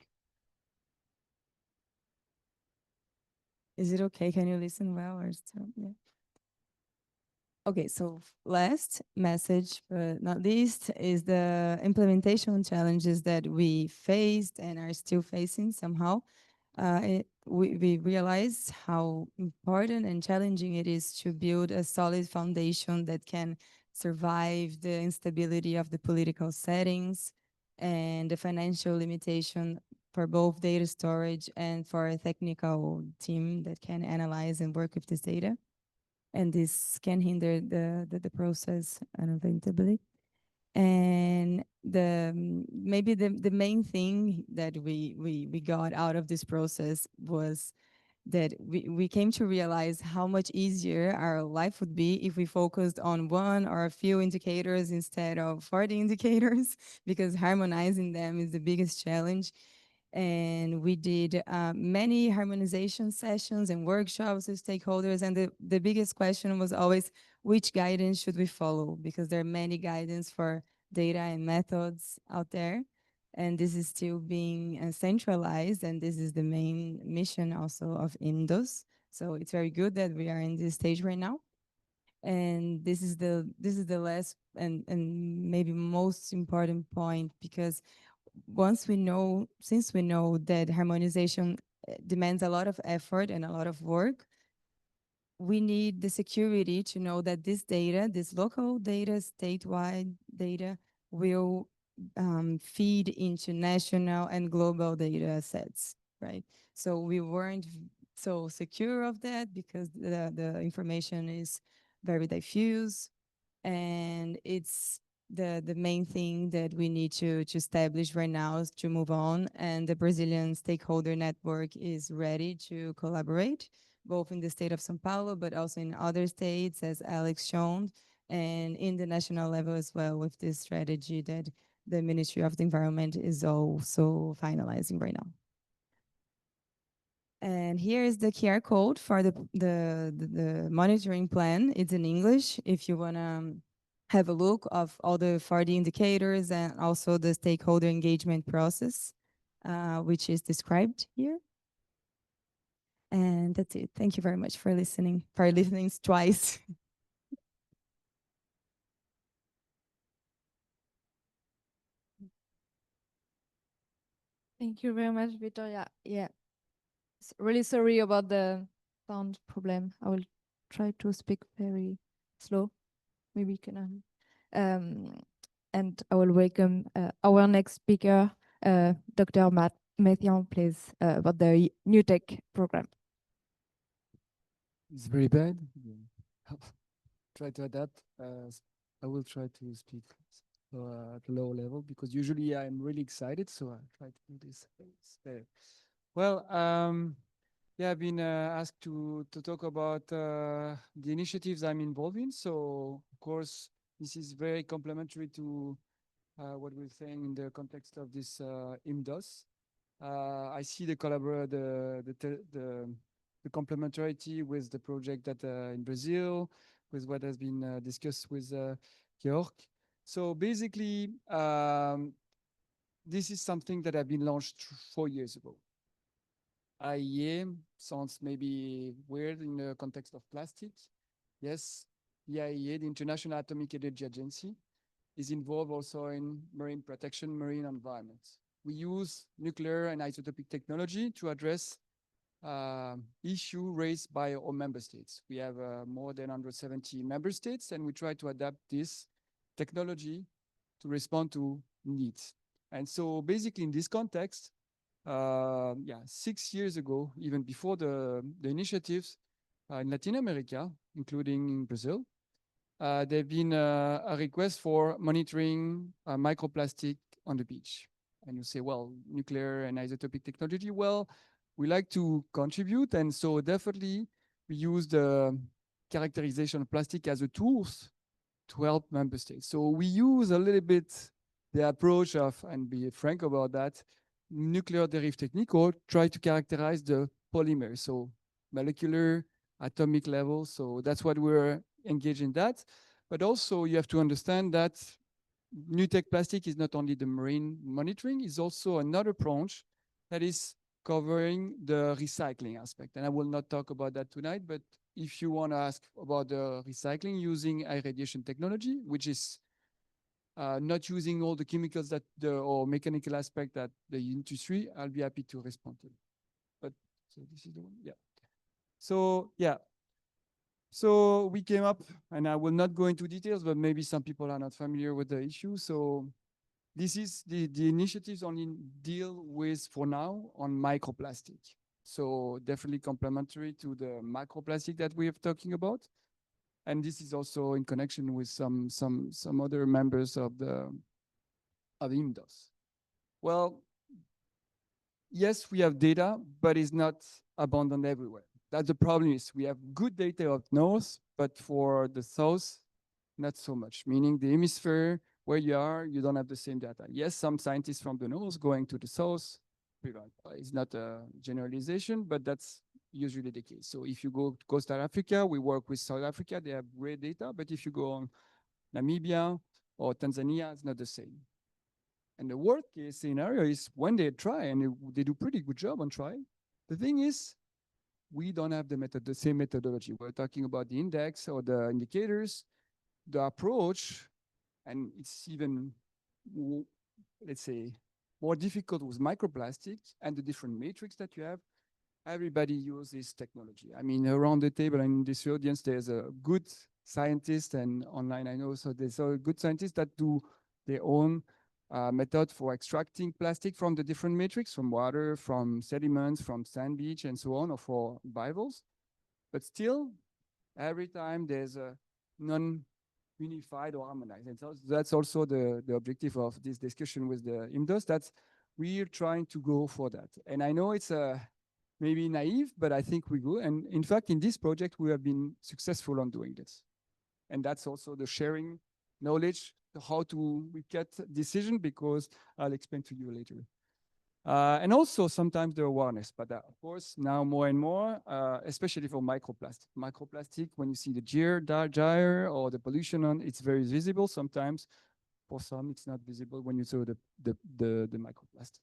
Is it okay? Can you listen well or still? Yeah. Okay, so last message, but not least, is the implementation challenges that we faced and are still facing somehow. We realize how important and challenging it is to build a solid foundation that can survive the instability of the political settings and the financial limitation for both data storage and for a technical team that can analyze and work with this data. And this can hinder the process unavoidably. And maybe the main thing that we got out of this process was that we came to realize how much easier our life would be if we focused on one or a few indicators instead of 40 indicators, because harmonizing them is the biggest challenge. And we did many harmonization sessions and workshops with stakeholders. And the biggest question was always, which guidance should we follow? Because there are many guidance for data and methods out there. And this is still being centralized. And this is the main mission also of IMDOS. So it's very good that we are in this stage right now. And this is the last and maybe most important point, because since we know that harmonization demands a lot of effort and a lot of work, we need the security to know that this data, this local data, statewide data, will feed into national and global data sets, right? So we weren't so secure of that because the information is very diffuse, and it's the main thing that we need to establish right now is to move on. And the Brazilian stakeholder network is ready to collaborate, both in the state of São Paulo, but also in other states, as Alex shown, and in the national level as well, with this strategy that the Ministry of the Environment is also finalizing right now. And here is the QR code for the monitoring plan. It's in English if you want to have a look of all the 40 indicators and also the stakeholder engagement process, which is described here. And that's it. Thank you very much for listening twice. Thank you very much, Victoria. Yeah, really sorry about the sound problem. I will try to speak very slow. Maybe you can. And I will welcome our next speaker, Dr. Mathian, please, about the New Tech program. It's very bad. Try to adapt. I will try to speak at a low level because usually I'm really excited, so I try to do this. Well, yeah, I've been asked to talk about the initiatives I'm involved in. So, of course, this is very complementary to what we're saying in the context of this IMDOS. I see the complementarity with the project that in Brazil, with what has been discussed with Georg. So basically, this is something that have been launched 4 years ago. IEA sounds maybe weird in the context of plastic. Yes, the IEA, the International Atomic Energy Agency, is involved also in marine protection, marine environment. We use nuclear and isotopic technology to address issue raised by our member states. We have more than 170 member states, and we try to adapt this technology to respond to needs. And so basically in this context, 6 years ago, even before the initiatives in Latin America, including in Brazil, there've been a request for monitoring microplastic on the beach. And you say, well, nuclear and isotopic technology, well, we like to contribute. And so definitely we use the characterization of plastic as a tool to help member states. So we use a little bit the approach of, and be frank about that, nuclear derivative technique, or try to characterize the polymer. So molecular, atomic level. So that's what we're engaged in that. But also you have to understand that new tech plastic is not only the marine monitoring, it's also another branch that is covering the recycling aspect. And I will not talk about that tonight, but if you want to ask about the recycling using irradiation technology, which is not using all the chemicals that or mechanical aspect that the industry, I'll be happy to respond to. But so this is the one, yeah. So yeah. So we came up, and I will not go into details, but maybe some people are not familiar with the issue. So this is the initiatives only deal with, for now, on microplastic. So definitely complementary to the macroplastic that we are talking about. And this is also in connection with some other members of IMDOS. Well, yes, we have data, but it's not abundant everywhere. That's the problem is we have good data up north, but for the south, not so much, meaning the hemisphere where you are, you don't have the same data. Yes, some scientists from the north going to the south, it's not a generalization, but that's usually the case. So if you go to Costa Africa, we work with South Africa, they have great data, but if you go on Namibia or Tanzania, it's not the same. And the worst case scenario is when they try and they do pretty good job on trying. The thing is, we don't have the same methodology. We're talking about the index or the indicators, the approach, and it's even, let's say, more difficult with microplastics and the different matrix that you have. Everybody uses technology. I mean, around the table and in this audience, there's a good scientist, and online I know, so there's a good scientists that do their own method for extracting plastic from the different matrix, from water, from sediments, from sand beach, and so on, or for bivalves. But still, every time there's a non-unified or harmonized. And so that's also the objective of this discussion with the IMDOS. That's we're trying to go for that. And I know it's maybe naive, but I think we go. And in fact, in this project, we have been successful on doing this. And that's also the sharing knowledge, how to get decision, because I'll explain to you later. And also sometimes the awareness, but of course now more and more, especially for microplastic. Microplastic, when you see the gyre or the pollution on, it's very visible. Sometimes for some, it's not visible when you saw the microplastic.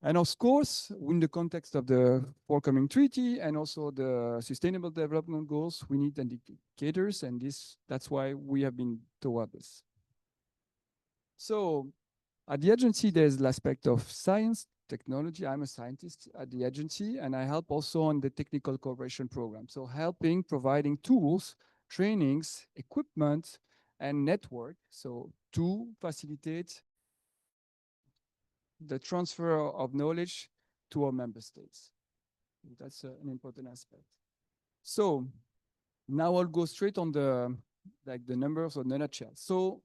And of course, in the context of the forthcoming treaty and also the Sustainable Development Goals, we need indicators, and that's why we have been toward this. So at the agency, there's the aspect of science, technology. I'm a scientist at the agency, and I help also on the technical cooperation program. So helping, providing tools, trainings, equipment, and network, so to facilitate the transfer of knowledge to our member states. That's an important aspect. So now I'll go straight on the numbers of the nutshell. So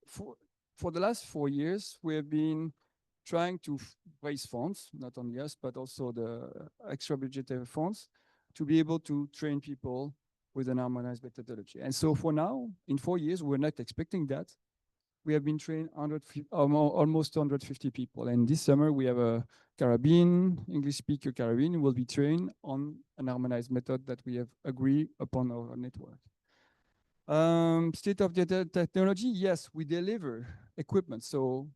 for the last 4 years, we have been trying to raise funds, not only us, but also the extra budgetary funds, to be able to train people with an harmonized methodology. And so for now, in 4 years, we're not expecting that. We have been trained almost 150 people. And this summer, we have a Caribbean, English speaker Caribbean, who will be trained on an harmonized method that we have agreed upon our network. State of the technology, yes, we deliver equipment. So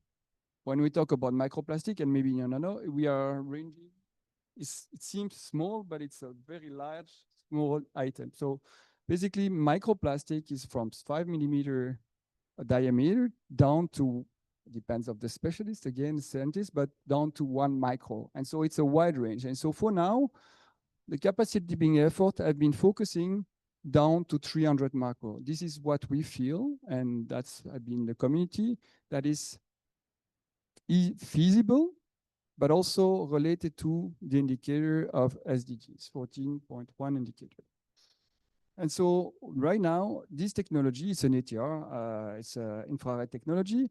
when we talk about microplastic, and maybe you know, we are ranging, it seems small, but it's a very large, small item. So basically, microplastic is from 5 millimeter diameter down to, depends of the specialist, again, scientist, but down to 1 micro. And so it's a wide range. And so for now, the capacity building effort have been focusing down to 300 macro. This is what we feel, and that's been the community, that is feasible, but also related to the indicator of SDGs, 14.1 indicator. And so right now, this technology, it's an ATR, it's an infrared technology.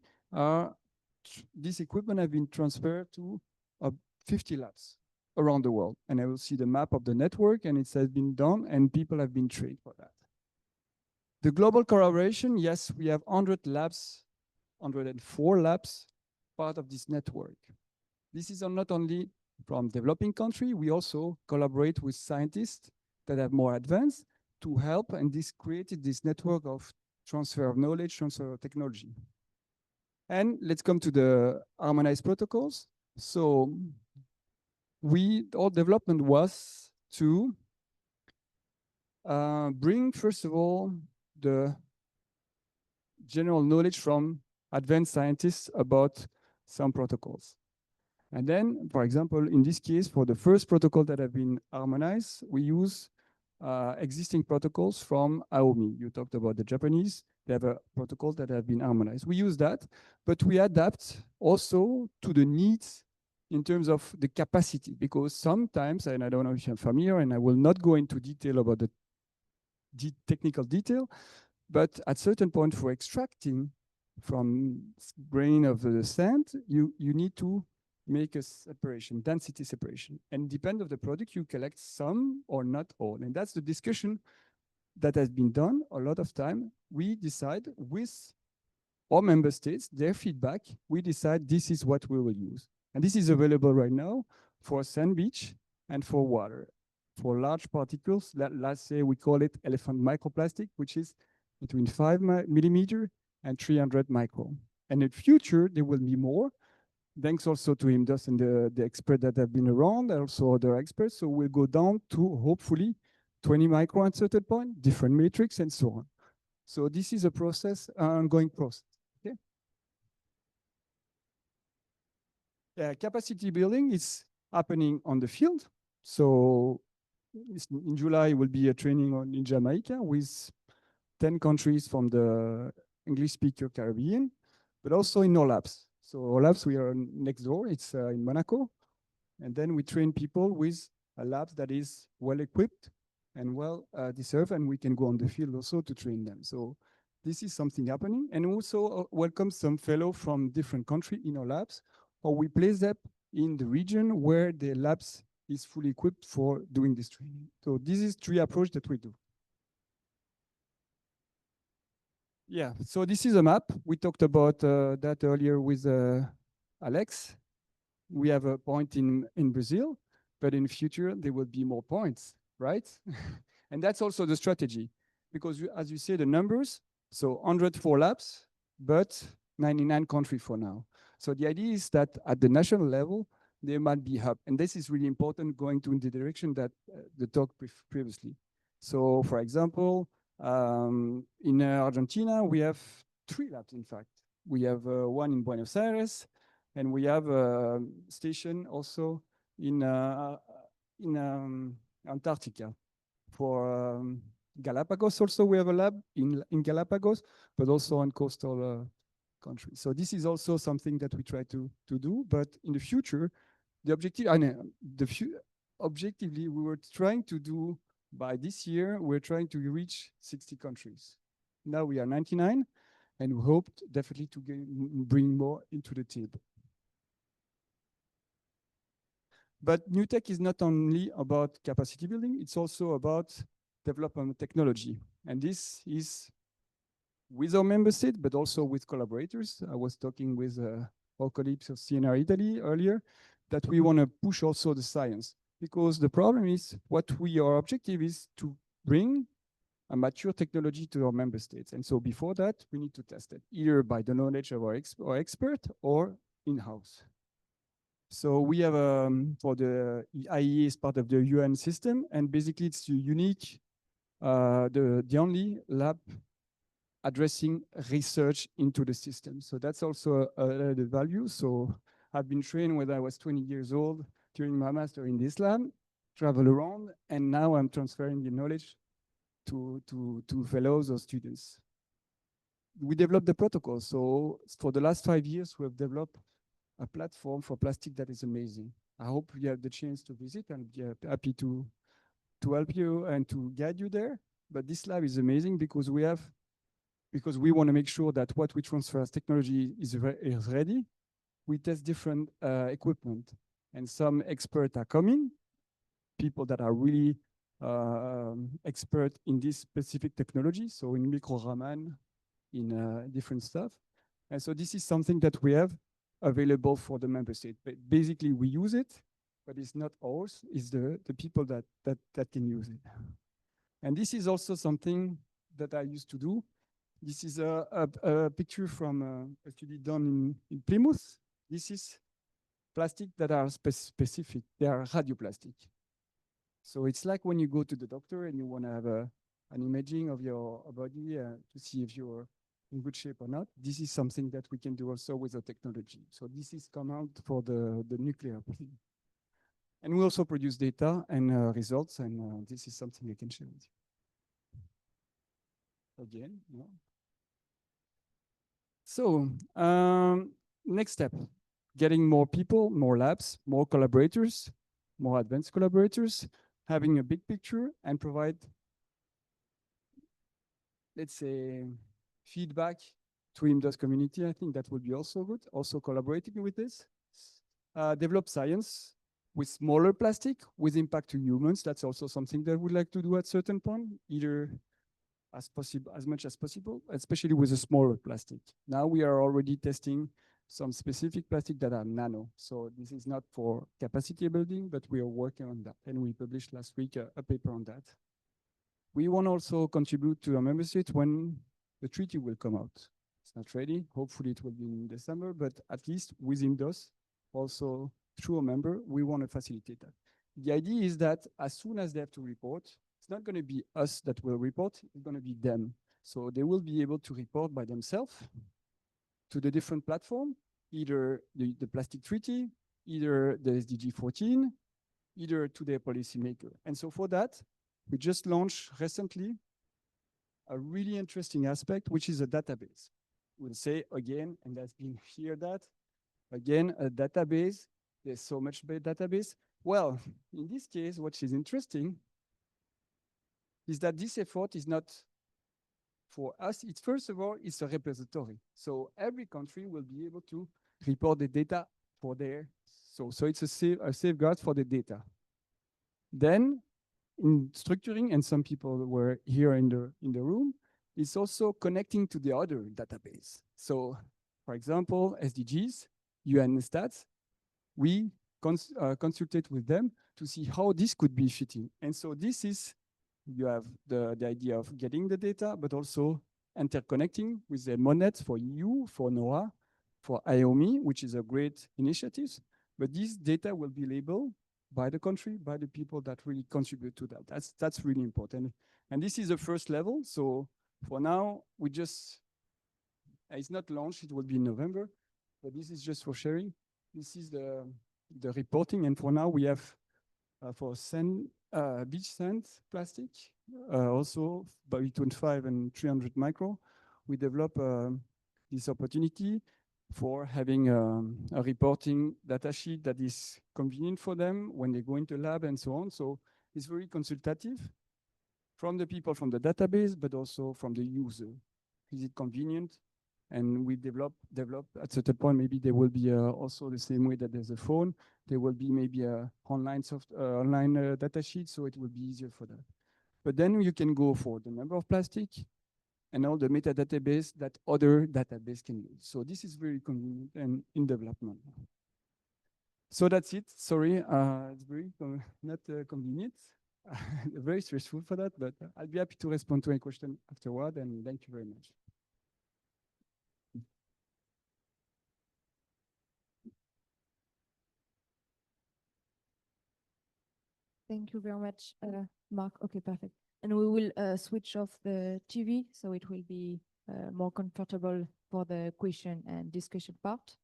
This equipment have been transferred to 50 labs around the world. And I will see the map of the network, and it has been done, and people have been trained for that. The global collaboration, yes, we have 100 labs, 104 labs, part of this network. This is not only from developing country, we also collaborate with scientists that have more advanced to help, and this created this network of transfer of knowledge, transfer of technology. And let's come to the harmonized protocols. So our development was to bring, first of all, the general knowledge from advanced scientists about some protocols. And then, for example, in this case, for the first protocol that have been harmonized, we use existing protocols from AOMI. You talked about the Japanese. They have a protocol that have been harmonized. We use that, but we adapt also to the needs in terms of the capacity, because sometimes, and I don't know if you're familiar, and I will not go into detail about technical detail, but at certain point for extracting from grain of the sand, you need to make a separation, density separation. And depend of the product, you collect some or not all. And that's the discussion that has been done a lot of time. We decide with our member states, their feedback, we decide this is what we will use. And this is available right now for sand beach and for water. For large particles, let's say we call it elephant microplastic, which is between 5 millimeter and 300 micron. And in future, there will be more. Thanks also to IMDOS and the experts that have been around, and also other experts. So we'll go down to hopefully 20 micron at certain point, different matrix, and so on. So this is a process, ongoing process. Okay. Capacity building is happening on the field. So in July will be a training in Jamaica with 10 countries from the English speaker Caribbean, but also in our labs. So our labs, we are next door, it's in Monaco. And then we train people with a lab that is well equipped and well deserved, and we can go on the field also to train them. So this is something happening. And also welcome some fellow from different countries in our labs, or we place them in the region where the labs is fully equipped for doing this training. So this is 3 approach that we do. Yeah, so this is a map. We talked about that earlier with Alex. We have a point in Brazil, but in future, there will be more points, right? And that's also the strategy, because as you say, the numbers, so 104 labs, but 99 countries for now. So the idea is that at the national level, there might be hub. And this is really important going to in the direction that the talk previously. So for example, in Argentina, we have 3 labs, in fact. We have one in Buenos Aires, and we have a station also in Antarctica. For Galapagos also, we have a lab in Galapagos, but also on coastal countries. So this is also something that we try to do, but in the future, the objective, objectively, we were trying to do by this year, we're trying to reach 60 countries. Now we are 99, and we hope definitely to bring more into the table. But new tech is not only about capacity building, it's also about development technology. And this is with our member state, but also with collaborators. I was talking with our colleagues of CNR Italy earlier, that we want to push also the science. Because the problem is, our objective is to bring a mature technology to our member states. And so before that, we need to test it, either by the knowledge of our expert or in-house. So we have, for the IEA is part of the UN system, and basically it's unique, the only lab addressing research into the system. So that's also the value. So I've been trained when I was 20 years old during my master in this lab, travel around, and now I'm transferring the knowledge to fellows or students. We developed the protocol. So for the last 5 years, we have developed a platform for plastic that is amazing. I hope you have the chance to visit, and be happy to help you and to guide you there. But this lab is amazing because we want to make sure that what we transfer as technology is ready. We test different equipment, and some experts are coming, people that are really expert in this specific technology, so in micro Raman, in different stuff. And so this is something that we have available for the member state. But basically, we use it, but it's not ours, it's the people that can use it. And this is also something that I used to do. This is a picture from a study done in Plymouth. This is plastic that are specific. They are radioplastic. So it's like when you go to the doctor and you want to have an imaging of your body to see if you're in good shape or not. This is something that we can do also with the technology. So this is come out for the nuclear. And we also produce data and results, and this is something I can share with you. Again, no. So next step, getting more people, more labs, more collaborators, more advanced collaborators, having a big picture and provide let's say, feedback to IMDOS community. I think that would be also good. Also collaborating with this. Develop science with smaller plastic with impact to humans. That's also something that we'd like to do at certain point, either as possible, as much as possible, especially with a smaller plastic. Now we are already testing some specific plastic that are nano. So this is not for capacity building, but we are working on that. And we published last week a paper on that. We want to also contribute to a member state when the treaty will come out. It's not ready. Hopefully it will be in December, but at least with IMDOS, also through a member, we want to facilitate that. The idea is that as soon as they have to report, it's not going to be us that will report, it's going to be them. So they will be able to report by themselves to the different platform, either the plastic treaty, either the SDG 14, either to their policymaker. And so for that, we just launched recently a really interesting aspect, which is a database. We'll say again, and that's been here that, again, a database, there's so much database. Well, in this case, what is interesting is that this effort is not for us. It's first of all, it's a repository. So every country will be able to report the data for their, so it's a safeguard for the data. Then in structuring, and some people were here in the room, it's also connecting to the other database. So for example, SDGs, UN stats, we consulted with them to see how this could be fitting. And so this is, you have the idea of getting the data, but also interconnecting with the MONET for EU, for NOAA, for IOMI, which is a great initiative. But this data will be labeled by the country, by the people that really contribute to that. That's really important. And this is the first level. So for now, we just, it's not launched, it will be in November, but this is just for sharing. This is the reporting. And for now, we have for sand, beach sand plastic, also by between 5 and 300 micro, we develop this opportunity for having a reporting data sheet that is convenient for them when they go into lab and so on. So it's very consultative from the people from the database, but also from the user. Is it convenient? And we develop at a certain point, maybe there will be also the same way that there's a phone, there will be maybe a online data sheet, so it will be easier for that. But then you can go for the number of plastic and all the metadatabase that other database can use. So this is very convenient and in development. So that's it. Sorry, it's very not convenient. Very stressful for that, but I'll be happy to respond to any question afterward, and thank you very much. Thank you very much, Mark. Okay, perfect. And we will switch off the TV, so it will be more comfortable for the question and discussion part.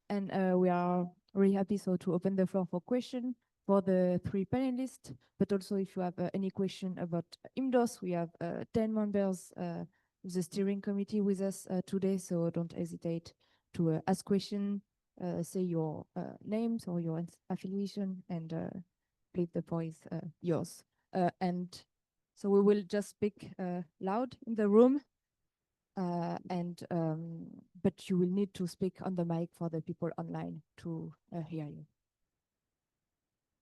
And we are really happy to open the floor for question for the 3 panelists, but also if you have any question about IMDOS, we have 10 members of the steering committee with us today, so don't hesitate to ask questions, say your names or your affiliation, and please, the floor is yours. And so we will just speak loud in the room, but you will need to speak on the mic for the people online to hear you.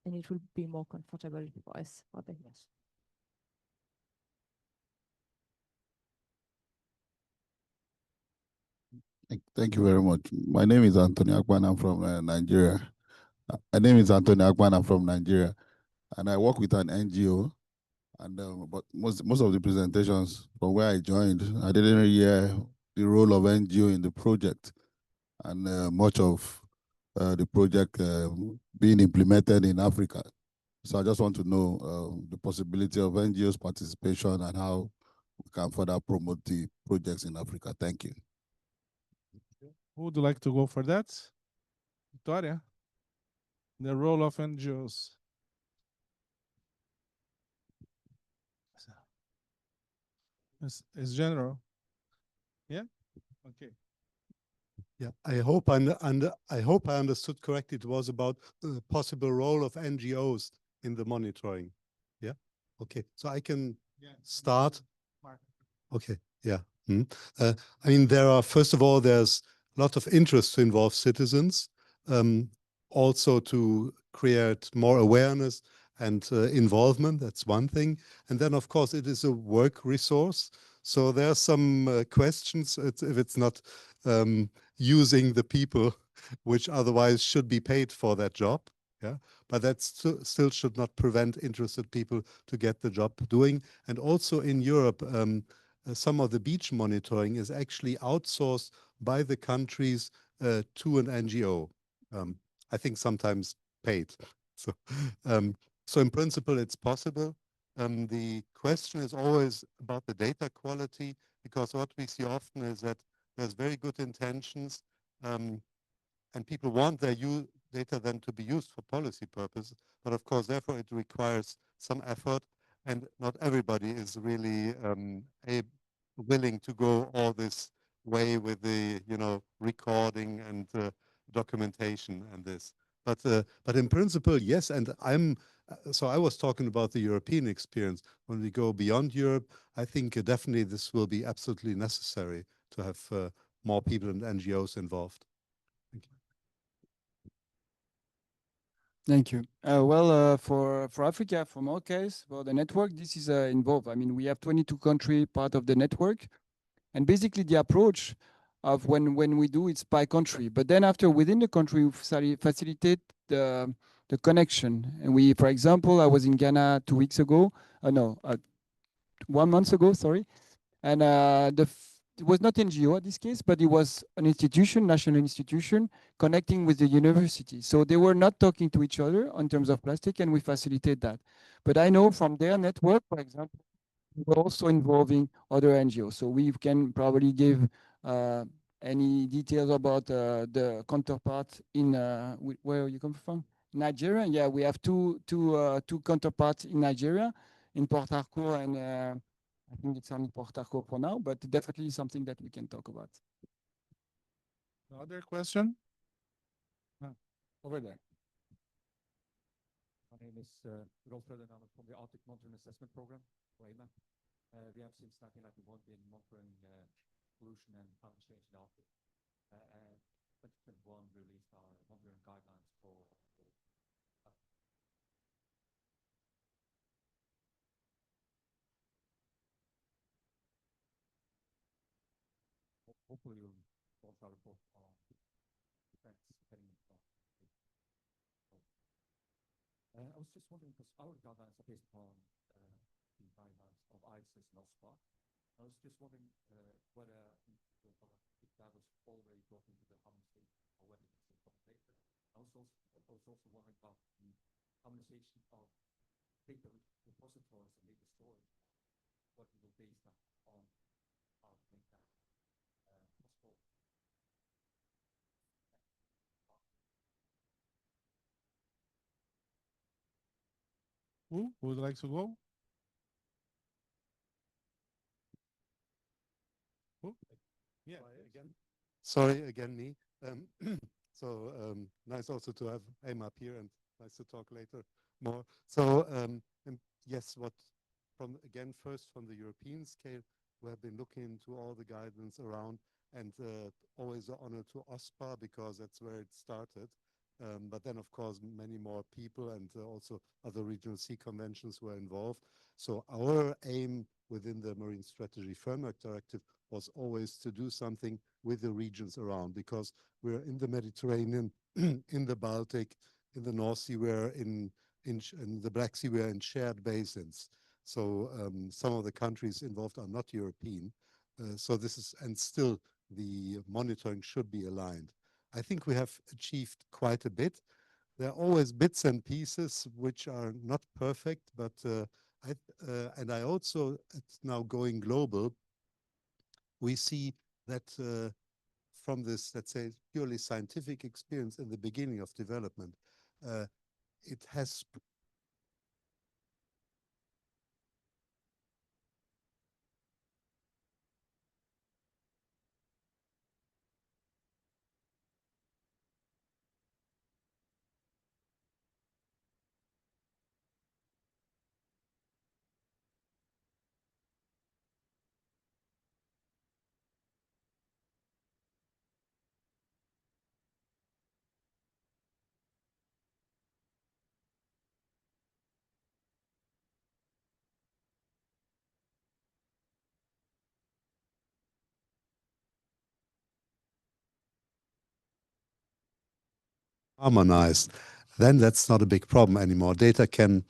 And it will be more comfortable for us for the yes. Thank you very much. My name is Anthony Akpan. I'm from Nigeria. From Nigeria, and I work with an NGO. And but most of the presentations from where I joined, I didn't hear the role of NGO in the project, and much of the project being implemented in Africa. So I just want to know the possibility of NGOs' participation and how we can further promote the projects in Africa. Thank you. Who would like to go for that? Victoria? The role of NGOs. It's general. Yeah? Okay. Yeah, I hope I understood correctly. It was about the possible role of NGOs in the monitoring. Yeah. Okay. So I can start. Okay. Yeah. I mean, first of all, there's a lot of interest to involve citizens, also to create more awareness and involvement. That's one thing. And then, of course, it is a work resource. So there are some questions if it's not using the people which otherwise should be paid for that job. Yeah, but that still should not prevent interested people to get the job doing. And also in Europe, some of the beach monitoring is actually outsourced by the countries to an NGO. I think sometimes paid. So, so in principle, it's possible. The question is always about the data quality, because what we see often is that there's very good intentions, and people want their data then to be used for policy purposes. But of course, therefore, it requires some effort, and not everybody is really willing to go all this way with the recording and documentation and this. But in principle, yes. And so I was talking about the European experience. When we go beyond Europe, I think definitely this will be absolutely necessary to have more people and NGOs involved. Thank you. Thank you. For Africa, from our case, for the network, this is involved. I mean, we have 22 countries part of the network, and basically the approach of when we do it's by country. But then after within the country, we facilitate the connection. And we, for example, I was in Ghana 2 weeks ago. No, 1 month ago. Sorry, and it was not NGO at this case, but it was an institution, national institution, connecting with the university. So they were not talking to each other in terms of plastic, and we facilitate that. But I know from their network, for example, we're also involving other NGOs. So we can probably give any details about the counterpart in, where you come from? Nigeria? Yeah, we have two counterparts in Nigeria, in Port Harcourt, and I think it's only Port Harcourt for now, but definitely something that we can talk about. Other question? Over there. My name is Rolf Ruddenham from the Arctic Monitoring Assessment Program, WAMA. We have since 1991 been monitoring pollution and climate change in the Arctic. 2021 released our monitoring guidelines for hopefully we'll launch our report on defense heading into I was just wondering, because our guidelines are based upon the guidelines of ICES and OSPA. I was just wondering whether if that was already brought into the harmonization or whether it's still coming later. I was also wondering about the harmonization of data repositories and data storage. What we will base that on, how to make that possible. Who would like to go? Who? Yeah, again. Sorry, again, me. Nice also to have Aim up here, and nice to talk later more. So yes, first from the European scale, we have been looking into all the guidance around, and always the honor to OSPA, because that's where it started. But then, of course, many more people and also other regional sea conventions were involved. So our aim within the Marine Strategy Framework Directive was always to do something with the regions around, because we're in the Mediterranean, in the Baltic, in the North Sea, we're in the Black Sea, we're in shared basins. So some of the countries involved are not European. So this is, and still the monitoring should be aligned. I think we have achieved quite a bit. There are always bits and pieces which are not perfect, but I also, it's now going global, we see that from this, let's say, purely scientific experience in the beginning of development, it has harmonized, then that's not a big problem anymore. Data can,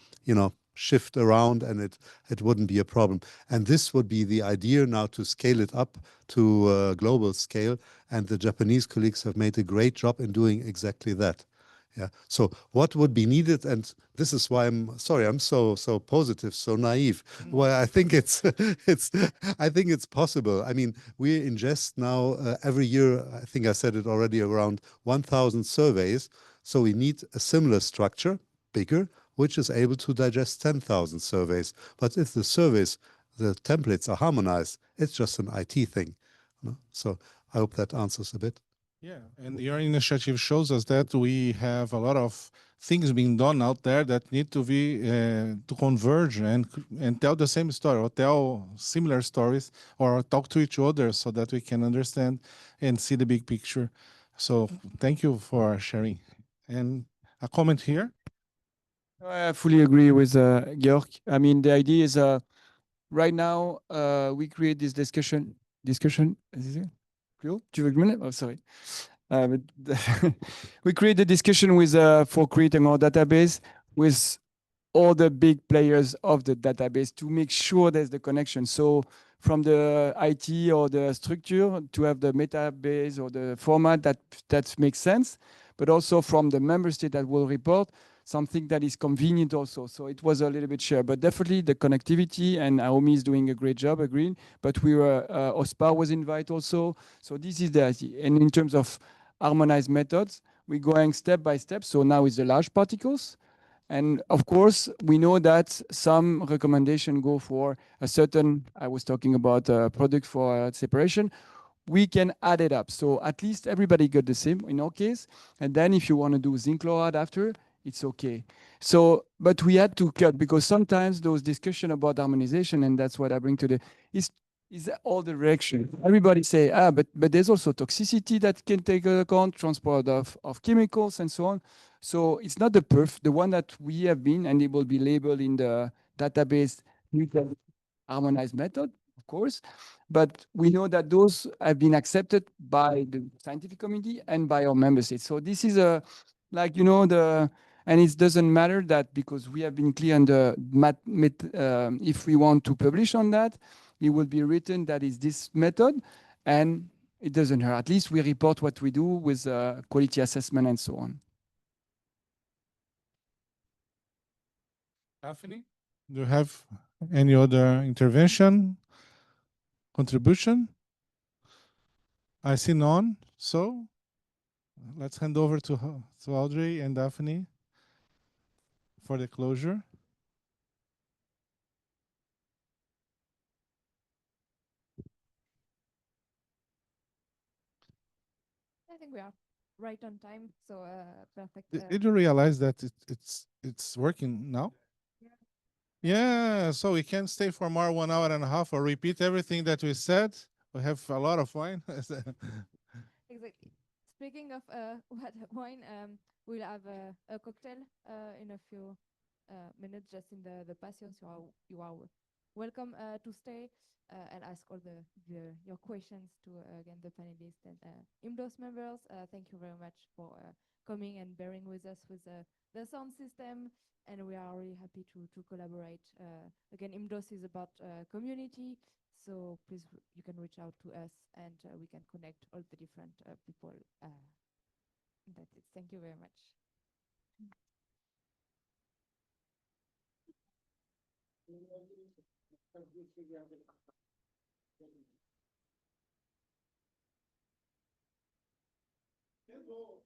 shift around and it wouldn't be a problem. And this would be the idea now to scale it up to a global scale. And the Japanese colleagues have made a great job in doing exactly that. Yeah. So what would be needed, and this is why I'm sorry, I'm so positive, so naive. Well, I think it's I think it's possible. I mean, we ingest now every year, I think I said it already, around 1,000 surveys. So we need a similar structure, bigger, which is able to digest 10,000 surveys. But if the surveys, the templates are harmonized, it's just an IT thing. So I hope that answers a bit. Yeah, and your initiative shows us that we have a lot of things being done out there that need to be to converge and tell the same story, or tell similar stories, or talk to each other so that we can understand and see the big picture. So thank you for sharing. And a comment here. I fully agree with Georg. I mean, the idea is right now we create this discussion. Is it? Cool. Tu veux que je me lève? Oh, sorry. We create a discussion with for creating our database with all the big players of the database to make sure there's the connection. So from the IT or the structure to have the database or the format that makes sense, but also from the member state that will report something that is convenient also. So it was a little bit shared, but definitely the connectivity, and Naomi is doing a great job, agreeing, but we were, OSPA was invited also. So this is the idea. And in terms of harmonized methods, we're going step by step. So now it's the large particles. And of course, we know that some recommendation go for a certain, I was talking about a product for separation, we can add it up. So at least everybody got the same in our case. And then if you want to do zinc chloride after, it's okay. So, but we had to cut because sometimes those discussion about harmonization, and that's what I bring to the, is all the direction. Everybody say, but there's also toxicity that can take account, transport of chemicals and so on. So it's not the one that we have been, and it will be labeled in the database harmonized method, of course. But we know that those have been accepted by the scientific community and by our member states. So this is a, like, and it doesn't matter that because we have been clear on the if we want to publish on that, it will be written that is this method, and it doesn't hurt. At least we report what we do with quality assessment and so on. Daphne, do you have any other intervention, contribution? I see none, so let's hand over to Audrey and Daphne for the closure. I think we are right on time, so perfect. Did you realize that it's working now? Yeah, so we can stay for more 1 hour and a half or repeat everything that we said. We have a lot of wine. Exactly. Speaking of what wine, we'll have a cocktail in a few minutes, just in the patio. So you are welcome to stay and ask all your questions to again the panelists and IMDOS members. Thank you very much for coming and bearing with us with the sound system, and we are really happy to collaborate. Again, IMDOS is about community, so please you can reach out to us and we can connect all the different people. That's it. Thank you very much. Hello.